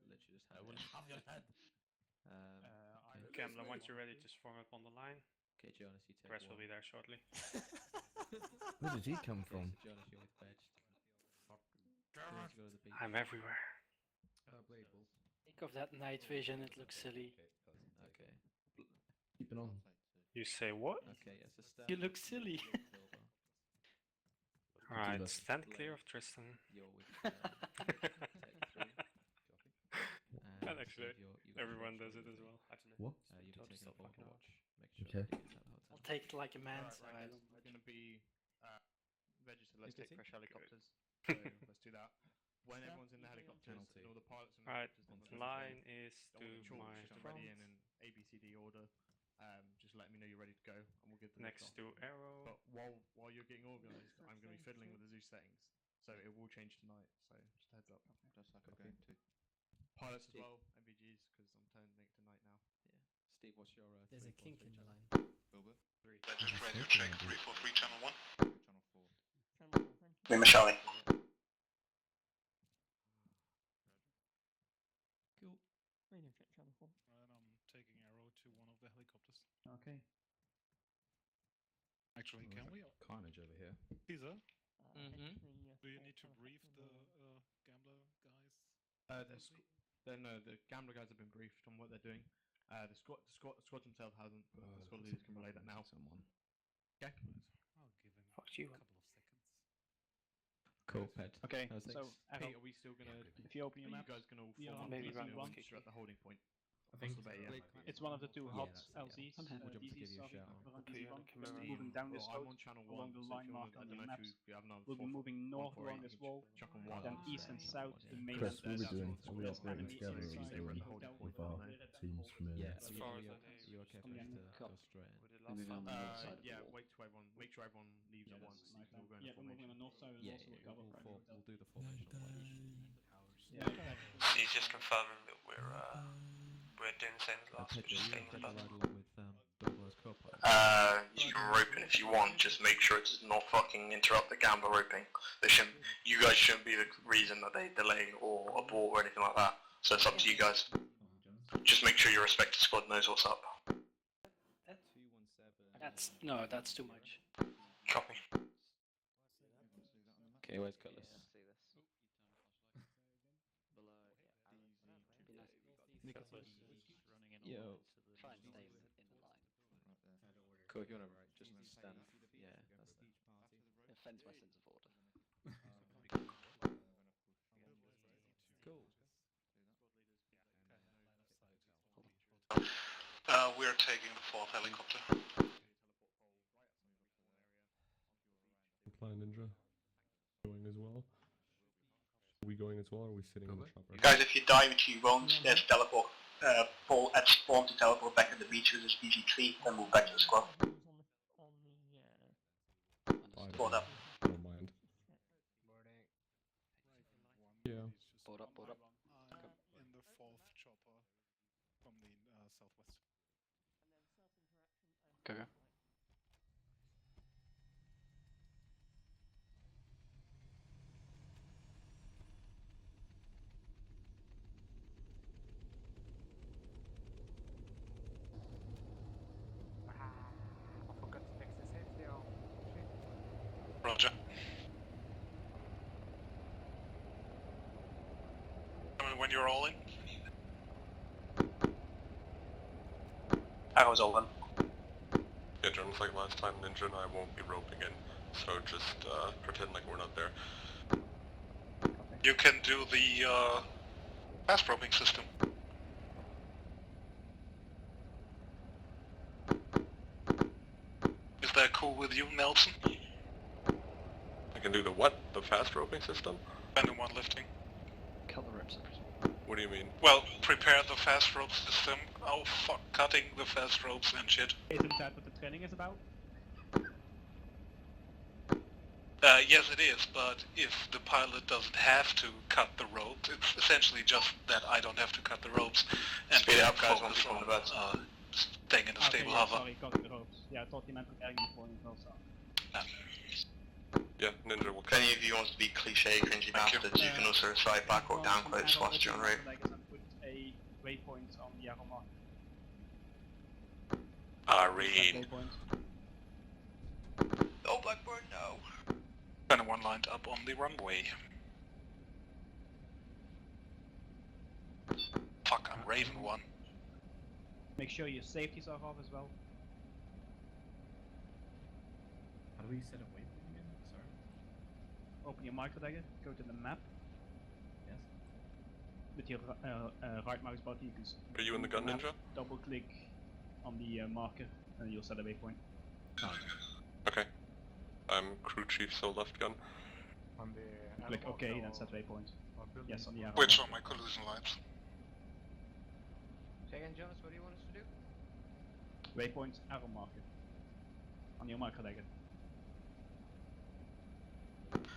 literally just I hand will it. have your head! Okay. Gambler, once you're ready, just form up on the line. Okay, Jonas, you take The rest will one. be there shortly. Where did he come Okay, from? so Jonas, you're with Veg. Jonas, go to the beach. I'm everywhere. Blade balls. Think of that night vision, it looks silly. Okay. Keep it on. You say what? Okay, yes, so stand. You look silly. Bilbo. Alright, left. stand clear of Tristan. You're with take 3. And actually, Steve, you got everyone your does it option as with well. What? You'll be taking up Overwatch. Make sure Okay. everybody gets out of the I'll hotel. take it like a man. Alright, so I guys, don't- we're going to be registered. Let's Okay, take see? crash helicopters. So let's do that. When everyone's in the helicopters, Penalty. and all the pilots in the Alright, helicopters, line is all to the chalk my should be front. ready in an ABCD order. Just let me know you're ready to go, and we'll give the Next to arrow. But while you're getting organised, I'm going to be fiddling with the Zeus settings, so it will change tonight. So just a heads up. Just like I'm going to. Pilots as Steve. well, MVGs, because I'm turning it to night now. Yeah. Steve, what's your There's a 3-4 kink in switch the on? line. Just radio check 343 channel 1. Lima Charlie. Cool. Radio check channel 4. Right, I'm taking arrow to one of the helicopters. Okay. Actually, Oh, can there's we? like carnage over here. Caesar? Mm-hmm. Do you need to brief the gambler guys? The gambler guys have been briefed on what they're doing. The squad themselves hasn't, but the squad leaders can relay that now. Someone. Okay. I'll give him Fuck you. a couple of seconds. Cool, Ped. Okay, How's so things? Arrow, Pete, are we still gonna? if you open your Are map, you guys gonna all we form are up maybe using and run one. kick you at the holding point? I think It's one of the two hot Yeah, LZs. We'll jump to give DZs, you a sorry, shout. we're on Okay, easy one. Camaro. We're moving down this Well, I'm road on channel along 1, the so if line you marked wanna, I on don't the know if maps. you have another We'll be moving north 148, along this wall, chuck on 1. then east and south to the main Chris, what are we entrance. doing? Are we There's operating enemy together, or inside are we the doing hotel with our teams from Yeah, here? are you, are you okay From for the us enemy. to go straight in? Maybe on the north side of the Yeah, wall. wait till everyone, make sure everyone leaves at once. You can all go in Yeah, we're moving on formation. the north side of the wall, so we'll cover primary hotel. We'll do the formation. Yeah, Can you just confirm that we're doing the same as last Pedro, week? Just you staying okay in to the ride along with Bilbo's co-pilot? You can rope in if you want, just make sure it does not fucking interrupt the gambler roping. You guys shouldn't be the reason that they delay or abort or anything like that. So it's up to you guys. Just make sure your respective squad knows what's up. That's too much. Copy. Okay, where's Cutlass? Yo. Try and stay in the line. Cool, if you wanna just stand. Yeah, that's that. Offends my sense of order. Cool. We're taking the 4th helicopter. Plan Ninja going as well. Are we going as well, or are we sitting in the chopper? Guys, if you die which you won't, there's teleport. Paul at spawn to teleport back to the beach with his BG3, then move back to the squad. Board up. Don't mind. Yeah. Board up, board up. In the 4th chopper from the southwest. Go, go. Roger. When you're all in? I was all in. Yeah, just like last time, Ninja and I won't be roping in, so just pretend like we're not there. You can do the fast roping system. Is that cool with you, Nelson? I can do the what? The fast roping system? And one lifting. Cut the ropes, I presume. What do you mean? Well, prepare the fast rope system. Oh fuck, cutting the fast ropes and shit. Isn't that what the training is about? Yes it is, but if the pilot doesn't have to cut the ropes, it's essentially just that I don't have to cut the ropes and Speed up, guys, focus on on the beds. staying in a stable yeah, hover. sorry, cutting the ropes. Yeah, I thought you meant preparing the falling as well, so. Yeah, Ninja will If any of you wants to be cliche, cringy bastards, you can also slide back or down quite fast during raid. I guess I put a waypoint on the Arma. Irene. Oh, Blackbird, no. And one lined up on the runway. Fuck, I'm Raven 1. Make sure your safeties are off as well. How do we set a waypoint again? Sorry. Open your micro dagger, go to the map. Yes. With your right mouse button, you can. Are you in the gun, map, Ninja? Double click on the marker, and you'll set a waypoint. Okay. I'm crew chief, so left gun. On the Click OK, then set waypoint. Yes, on the arrow. Which are my collision lines? Say again, Jonas, what do you want us to do? Waypoint, arrow marker. On your micro dagger.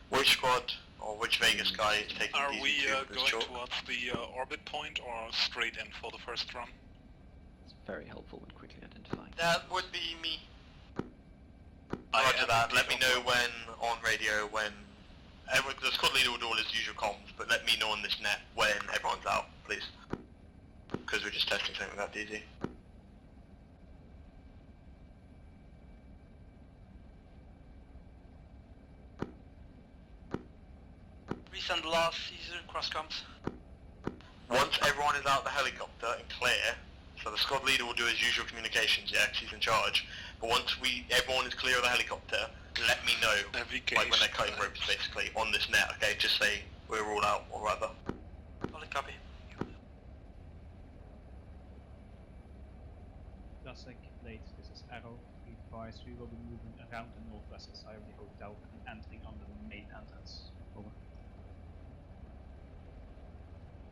Which squad or which Vegas guy is taking Are these we two for this going choke? towards the orbit point or straight in for the first run? very helpful when quickly identifying. That would be me. Roger that. Let me know when on radio when the squad leader will do all his usual comms, but let me know on this net when everyone's out, please. Because we're just testing something without DZ. Resend last Caesar, cross comms. Once everyone is out the helicopter and clear, so the squad leader will do his usual communications, yeah, 'cause he's in charge. But once everyone is clear of the helicopter, let me know, like when they're cutting ropes, basically, on this net, okay? Just say we're all out, or rather. Solid copy. Classic late, this is Arrow. Be advised, we will be moving around the northwest side of the hotel and entering under the main entrance. Over.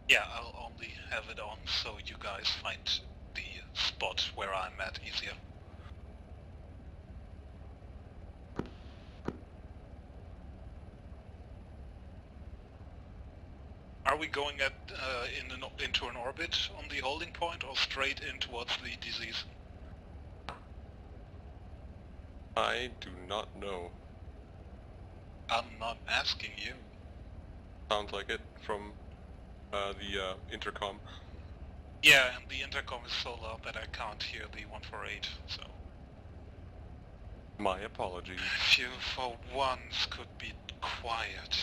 Yeah, I'll only have it on so you guys find the spot where I'm at easier. Are we going into an orbit on the holding point or straight in towards the disease? I do not know. I'm not asking you. Sounds like it from the intercom. Yeah, and the intercom is so loud that I can't hear the 148, so... My apologies. If you, for once, could be quiet.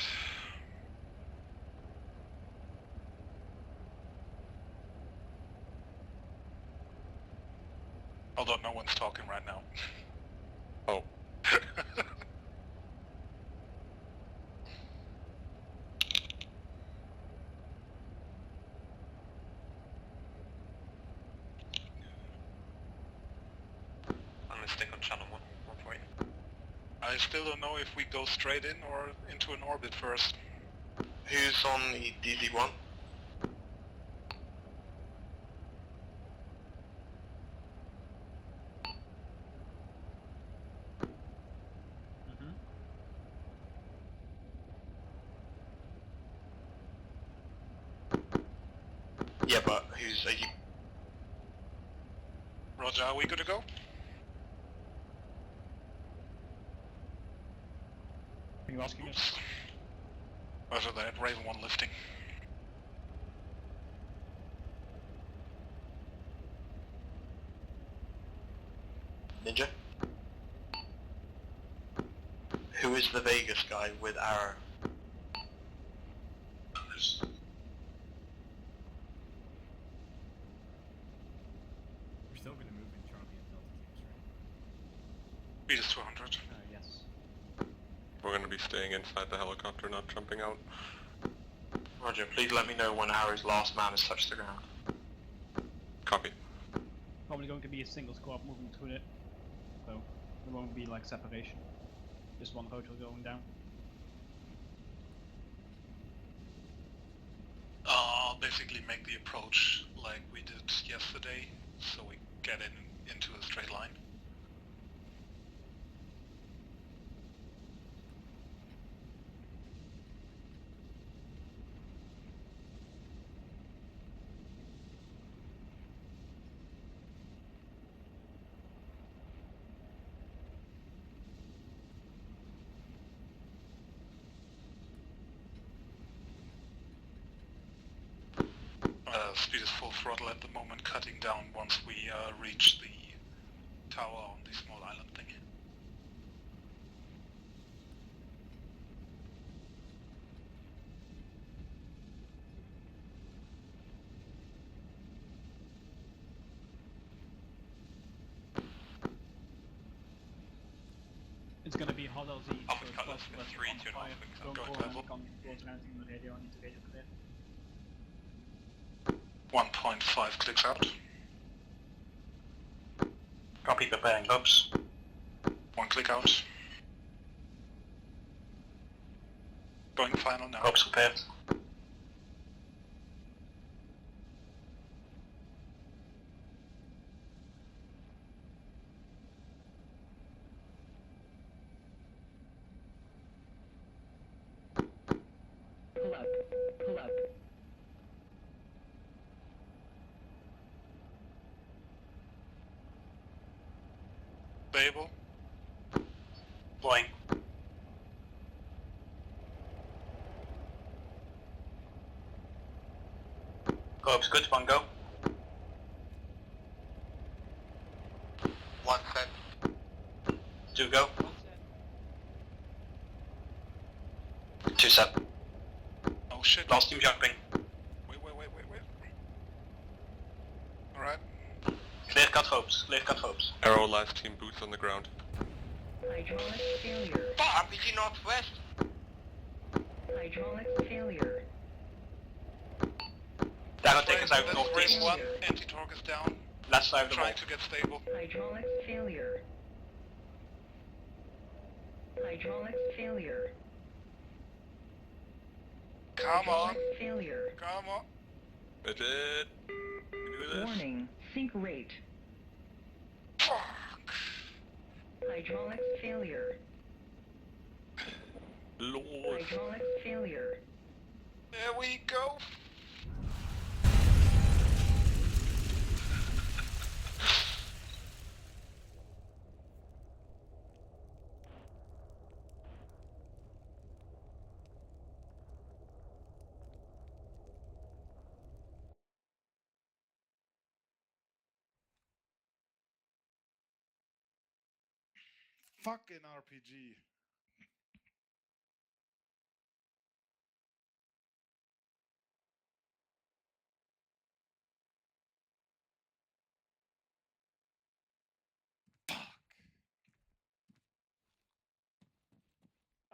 Although no one's talking right now. Oh. I'm gonna stick on channel 148. I still don't know if we go straight in or into an orbit first. Who's on the DZ1? Yeah, but are you? Roger, are we good to go? Are you asking us? Roger that, Raven 1 lifting. Ninja? Who is the Vegas guy with our... We're still gonna move in Charlie and Delta teams, right? Speed is 200. Yes. We're gonna be staying inside the helicopter, not jumping out. Roger, please let me know when Harry's last man has touched the ground. Copy. Probably going to be a single squad moving through it, so there won't be like separation. Just one hotel going down. Basically make the approach like we did yesterday, so we get into a straight line. Speed is full throttle at the moment, cutting down once we reach the tower on the small island thing. It's gonna be hot LZ, so it's Cutlass possible with that 3 on to fire. Go Don't to call level. any coming towards or anything on the radio, I need to radio clear. 1.5 clicks out. Copy, preparing hubs. 1 click out. Going final now. Hubs prepared. Pull up. Pull up. stable. Flying. Globes good, one go. 1 set. 2 go. 2 set. Oh shit. Last team jumping. Wait. Alright. Clear cut hopes, clear cut hopes. Arrow, last team boots on the ground. Hydraulic failure. RPG northwest. Hydraulic failure. That'll take us out Frame northeast. 1, anti-torque is down. Left side of the wall. Trying to get stable. Hydraulics failure. Hydraulics failure. Come on. Hydraulics failure. Come on. It did. Do this. Warning. Sink rate. Hydraulics failure. Lord. Hydraulics failure. There we go. Fucking RPG.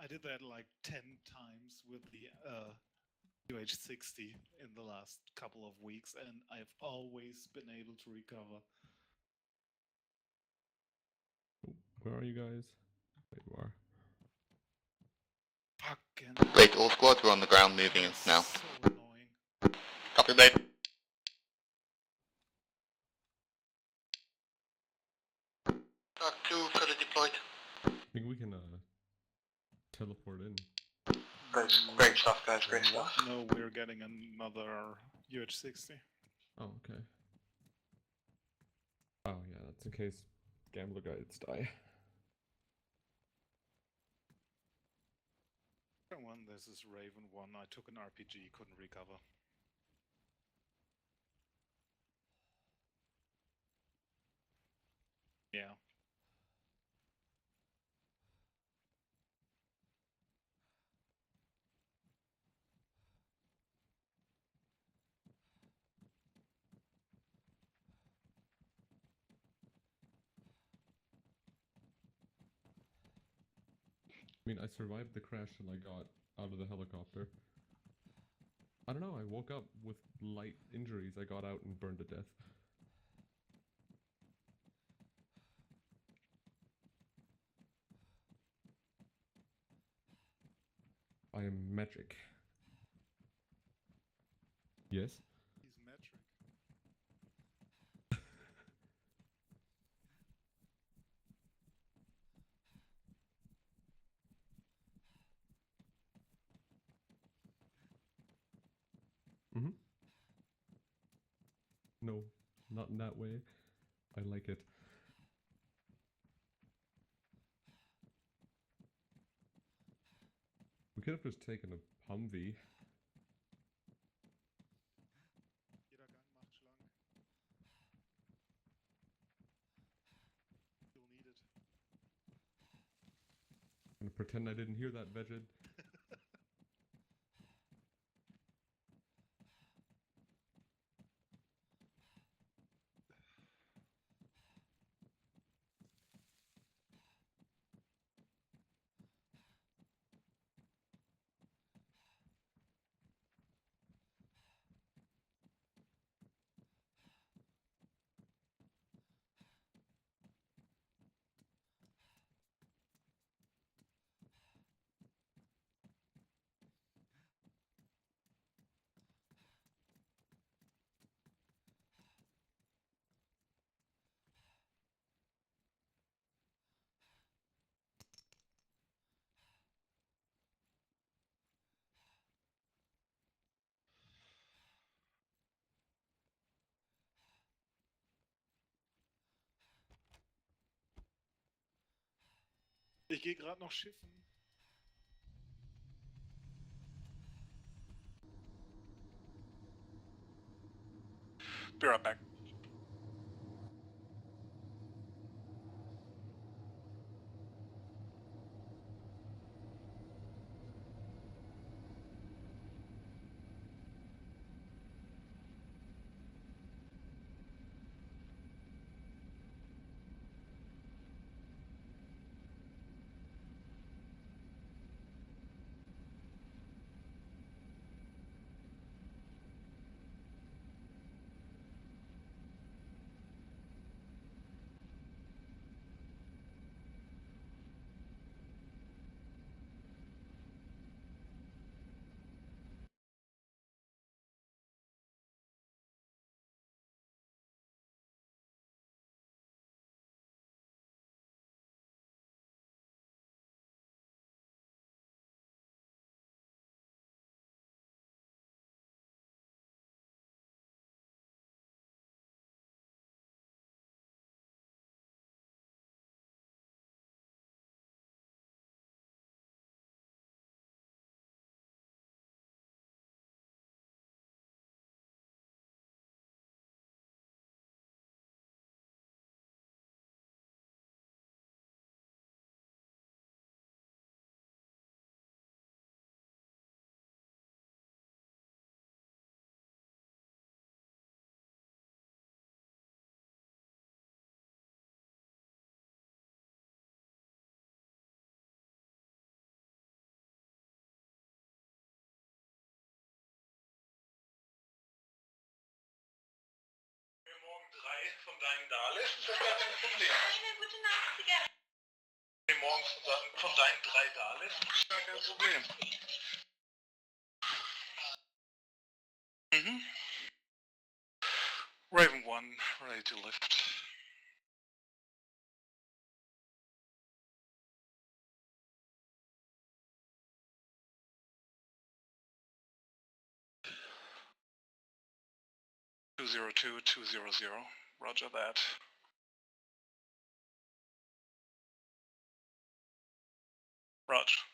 I did that like 10 times with the UH-60 in the last couple of weeks, and I've always been able to recover. Where are you guys? There you are. Fucking. Wait, all squads are on the ground moving now. So annoying. Copy, mate. Two fully deployed. I think we can teleport in. Great stuff, guys. Great stuff. No, we're getting another UH-60. Oh, okay. Oh yeah, that's in case gambler guides die. One, this is Raven 1. I took an RPG, couldn't recover. Yeah. I mean, I survived the crash till I got out of the helicopter. I don't know, I woke up with light injuries. I got out and burned to death. I am metric. Yes? He's metric. Mm-hmm. No, not in that way. I like it. We could have just taken a Humvee. Jeder Gang macht schlank. You'll need it. I'm gonna pretend I didn't hear that, Veged. Ich gehe gerade noch schiffen. Be right back. Morgen 3 von deinen da lässt, ist das gar kein Problem. Eine gute Nacht, Zigarette. Wenn morgen von deinen 3 da lässt, ist das gar kein Problem. Mhm. Raven 1, ready to lift. Two 202-200, roger that. Roger.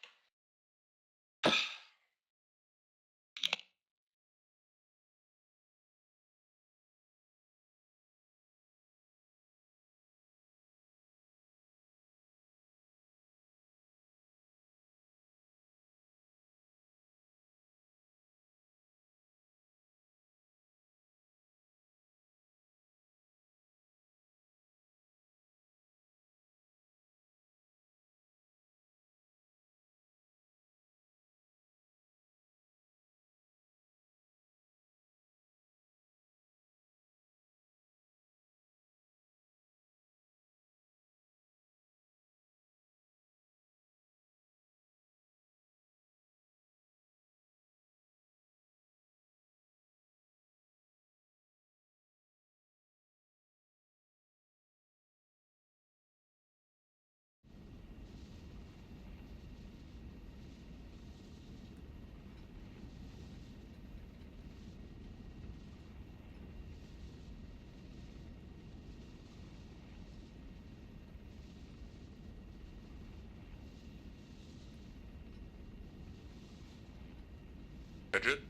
Budget?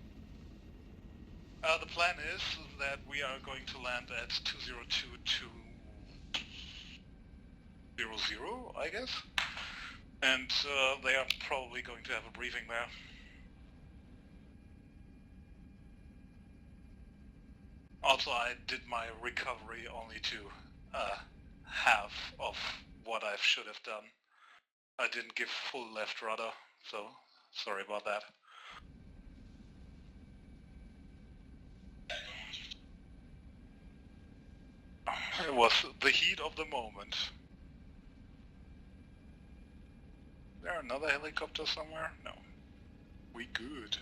The plan is that we are going to land at 202-200, I guess. And they are probably going to have a briefing there. Also, I did my recovery only to half of what I should have done. I didn't give full left rudder, so sorry about that. It was the heat of the moment. There another helicopter somewhere? No. We good.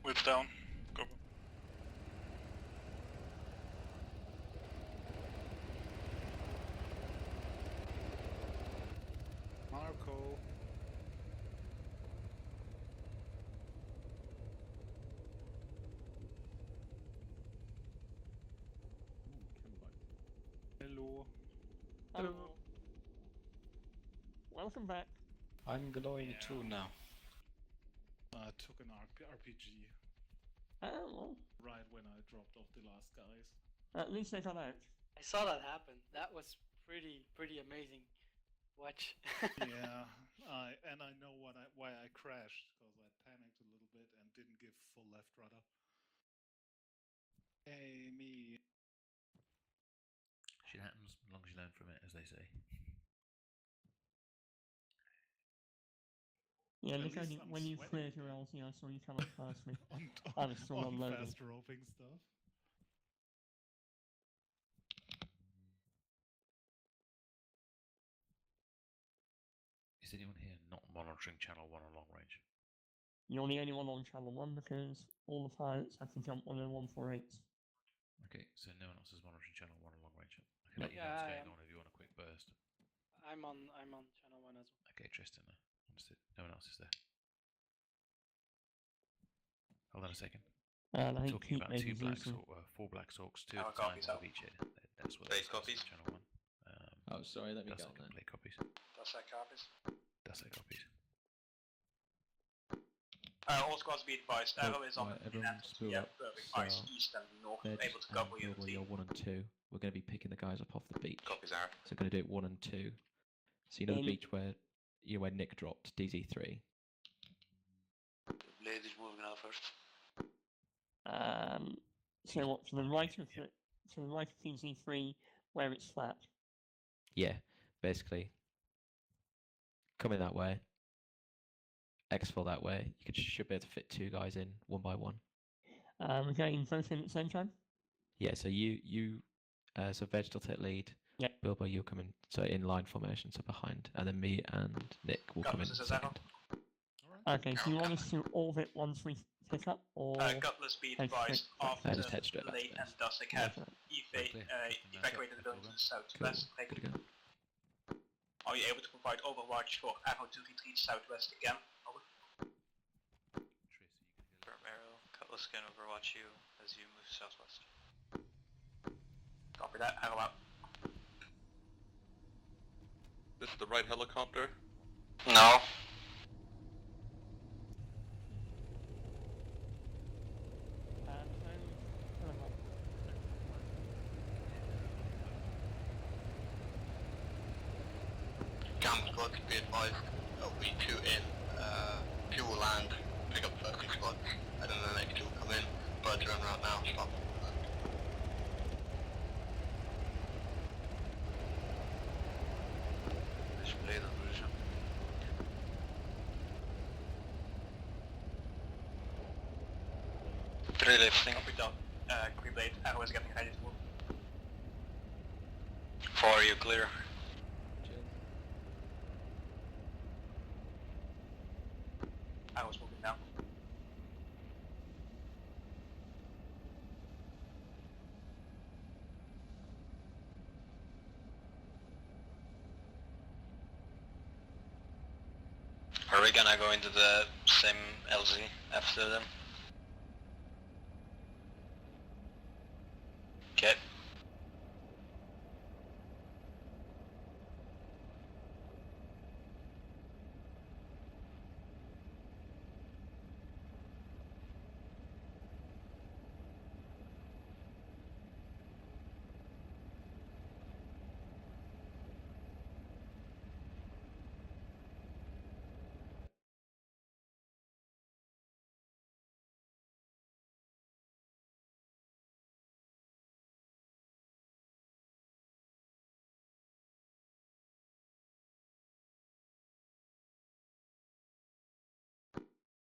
Width down. Go. go. Hello. Hello. Welcome back. I'm glowing too now. I took an RPG Oh, well, right when I dropped off the last guys. at least they got out. I saw that happen. That was pretty amazing. Watch. Yeah, I know why I crashed, because I panicked a little bit and didn't give full left rudder. Hey, me. Shit happens as long as you learn from it, as they say. Yeah, At look least only I'm when you sweating cleared your LZ, I saw you come up past me. I was still on unloading. fast roping stuff. Is anyone here not monitoring channel 1 on long range? You're the only one on channel 1 because all the pilots have to jump on their 148s. Okay, so no one else is monitoring channel 1 on long range. I can let you know Yeah, what's I going am. on if you want a quick burst. I'm on channel 1 as well. Okay, Tristan, understood. No one else is there. Hold on a second. I think Talking Pete about may be 4 Black Hawks, 2 Our at a time copies on out. the beach here. That's what Base that's copies. Channel 1. Oh, sorry, let me That's go on then. complete copies. That's that copies. That's their copies. All squads be advised. Arrow is on Right, the everyone spill up. ice So, east and north, Veg able to and cover you. Bilbo, you're 1 and 2. We're going to be picking the guys up off the beach. Copies, Aaron. So we're going to do it 1 and 2. So you know the beach where Nick dropped, DZ3? Ladies moving out first. So what, to the right of it, to the right of PZ3 where it's flat? Yeah, basically. Coming that way. Exfil that way. You should be able to fit 2 guys in, 1 by 1. We're going both in at the same time? Yeah, so so Veg will take lead. Yep. Bilbo, you're coming, so in line formation, so behind. And then me and Nick will come in second. Okay, do you want us to orbit once we pick up, or... Cutlass be head advised straight after just head straight back to Late base. and Dusek have evacuated the building to the southwest. Good to go. Are you able to provide overwatch for Arrow 233 southwest again? Over. From Arrow, Cutlass can overwatch you as you move southwest. Copy that, Arrow out. This is the right helicopter? No. Cam squad be advised, there'll be 2 in, 2 will land, pick up focus squads, and then the next 2 will come in. Birds are en route now, stop. Display the position. Three lifting. Copy done. Green blade, Arrow is getting ready to move. 4, you clear. Arrow's moving now. Are we gonna go into the same LZ after them? Okay.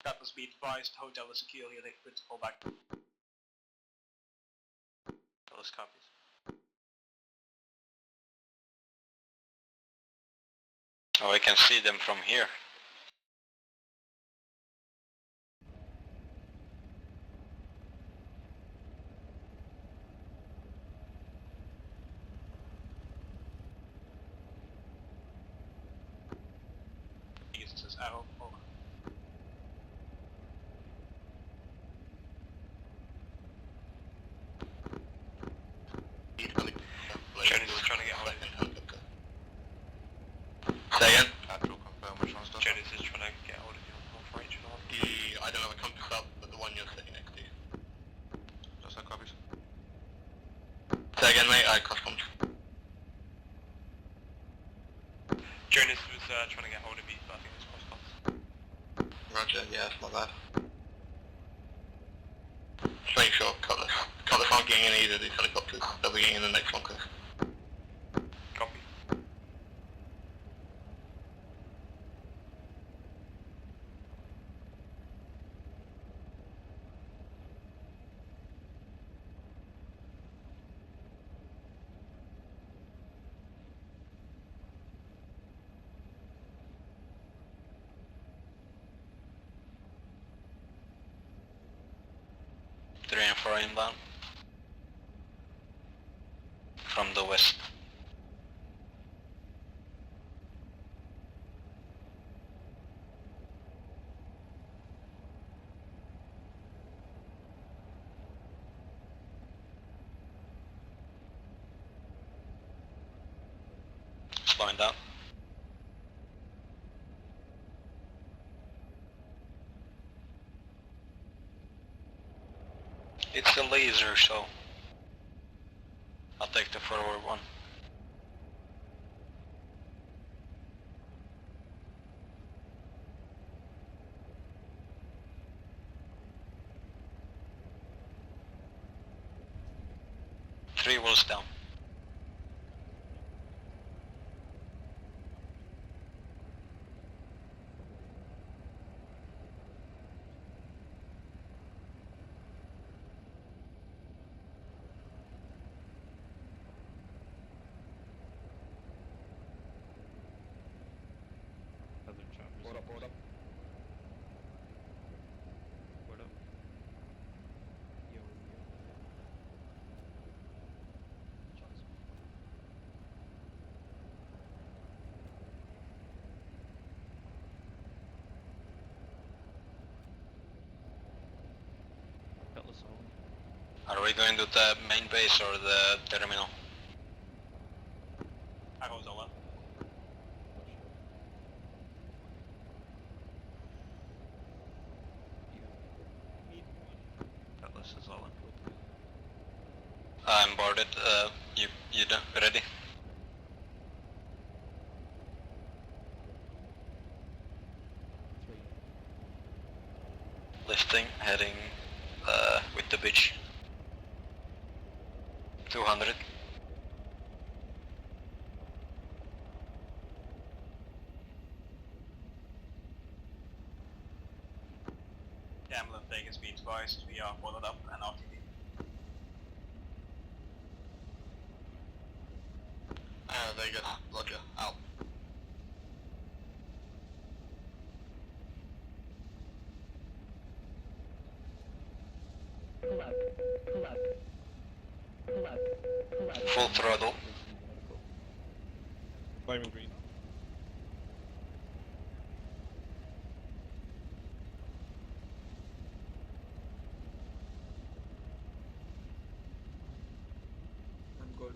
Cutlass be advised, hotel is secure, you're good to pull back. Cutlass copies. Oh, I can see them from here. Arrow. Chinese is trying to get hold of you. Say again? Actual confirm which one's done. Chinese is trying to get hold of you on North Range and all. I don't have a compass up, but the one you're sitting next to. Does that copies? Say again, mate. I cross comms. Jonas was trying to get hold of me, but I think it was cross comms. Roger, yeah, that's not bad. Just make sure Cutlass aren't getting in either of these helicopters. They'll be getting in the next one, Chris. Copy. Three and 4 inbound. From the west. Slowing down. It's a laser, so I'll take the forward one. Three wheels down. Board up, board up. Board up. Are we going to the main base or the terminal? Arrow's over. Cutlass is all in. I'm boarded. You done? Ready? Lifting, heading with the beach. 200. Camel and Vegas be advised, we are followed up and RTD. Vegas, roger, out. Pull up. Pull up. Pull up. Pull up. Full throttle. Climbing green. I'm good.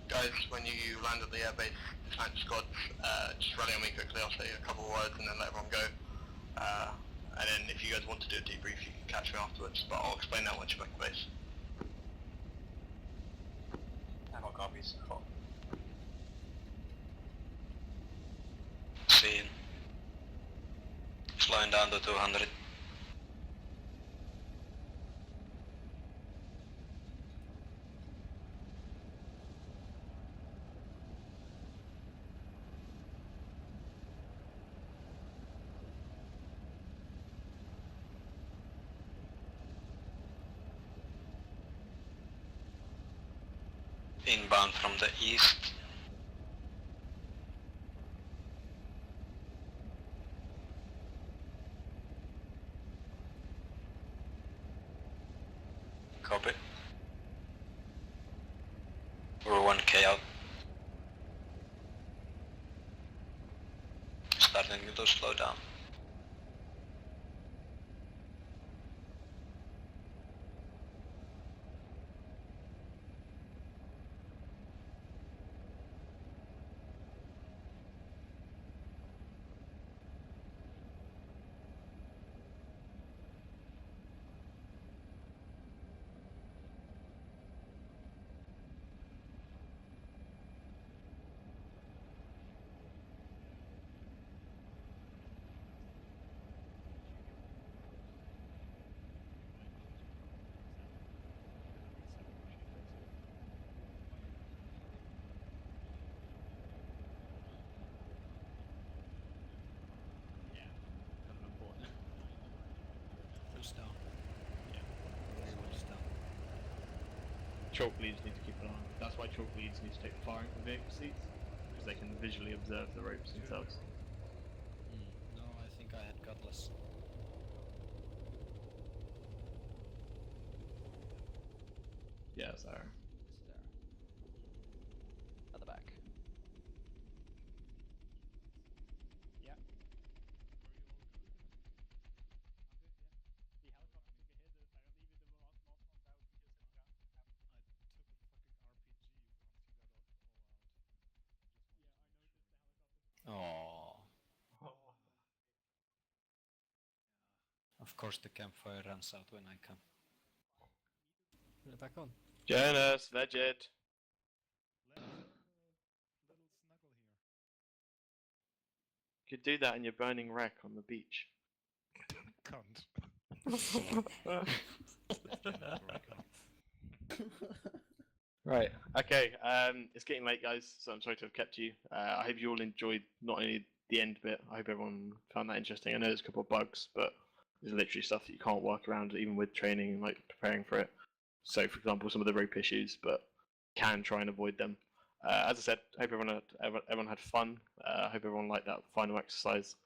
Guys, when you land at the airbase, dispatch squads, just rally on me quickly, I'll say a couple of words and then let everyone go. And then if you guys want to do a debrief, you can catch me afterwards, but I'll explain that once you're back at base. All copies. Cool. Seen. Slowing down to 200. Inbound from the east. to slow down. Full start. Yeah. Very much start. Chalk leads need to keep an eye on. That's why chalk leads need to take the firing from vehicle seats, because they can visually observe the ropes themselves. No, I think I had Cutlass. Yeah, it's there. It's there. At the back. Yeah. The helicopter took a hit apparently with the last one down just hit the ground. I took a fucking RPG once you got all out. Yeah, I noticed the helicopter. Oh. Of course the campfire runs out when I come. Put it back on. Janus, Veged. Little snuggle here. You could do that in your burning wreck on the beach. Cunt. Right. Okay. It's getting late, guys, so I'm sorry to have kept you. I hope you all enjoyed not only the end bit. I hope everyone found that interesting. I know there's a couple of bugs, but there's literally stuff that you can't work around, even with training and like preparing for it. So, for example, some of the rope issues, but can try and avoid them. As I said, I hope everyone had fun. I hope everyone liked that final exercise,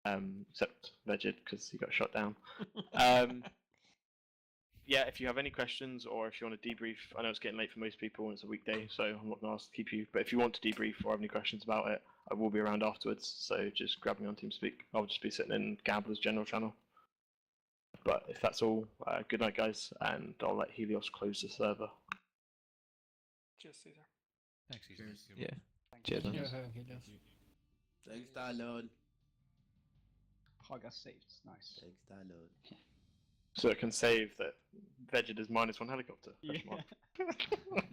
except Veged because he got shot down. Yeah, if you have any questions or if you want to debrief, I know it's getting late for most people and it's a weekday, so I'm not going to ask to keep you. But if you want to debrief or have any questions about it, I will be around afterwards. So just grab me on TeamSpeak. I'll just be sitting in Gambler's general channel. But if that's all, good night, guys, and I'll let Helios close the server. Cheers, Caesar. Thanks, Caesar. Yeah. Thank Cheers, you. man. Thanks, Talon. Progress saved. Nice. Thanks, Talon. So it can save that Veged is -1 helicopter. Yeah. Question mark.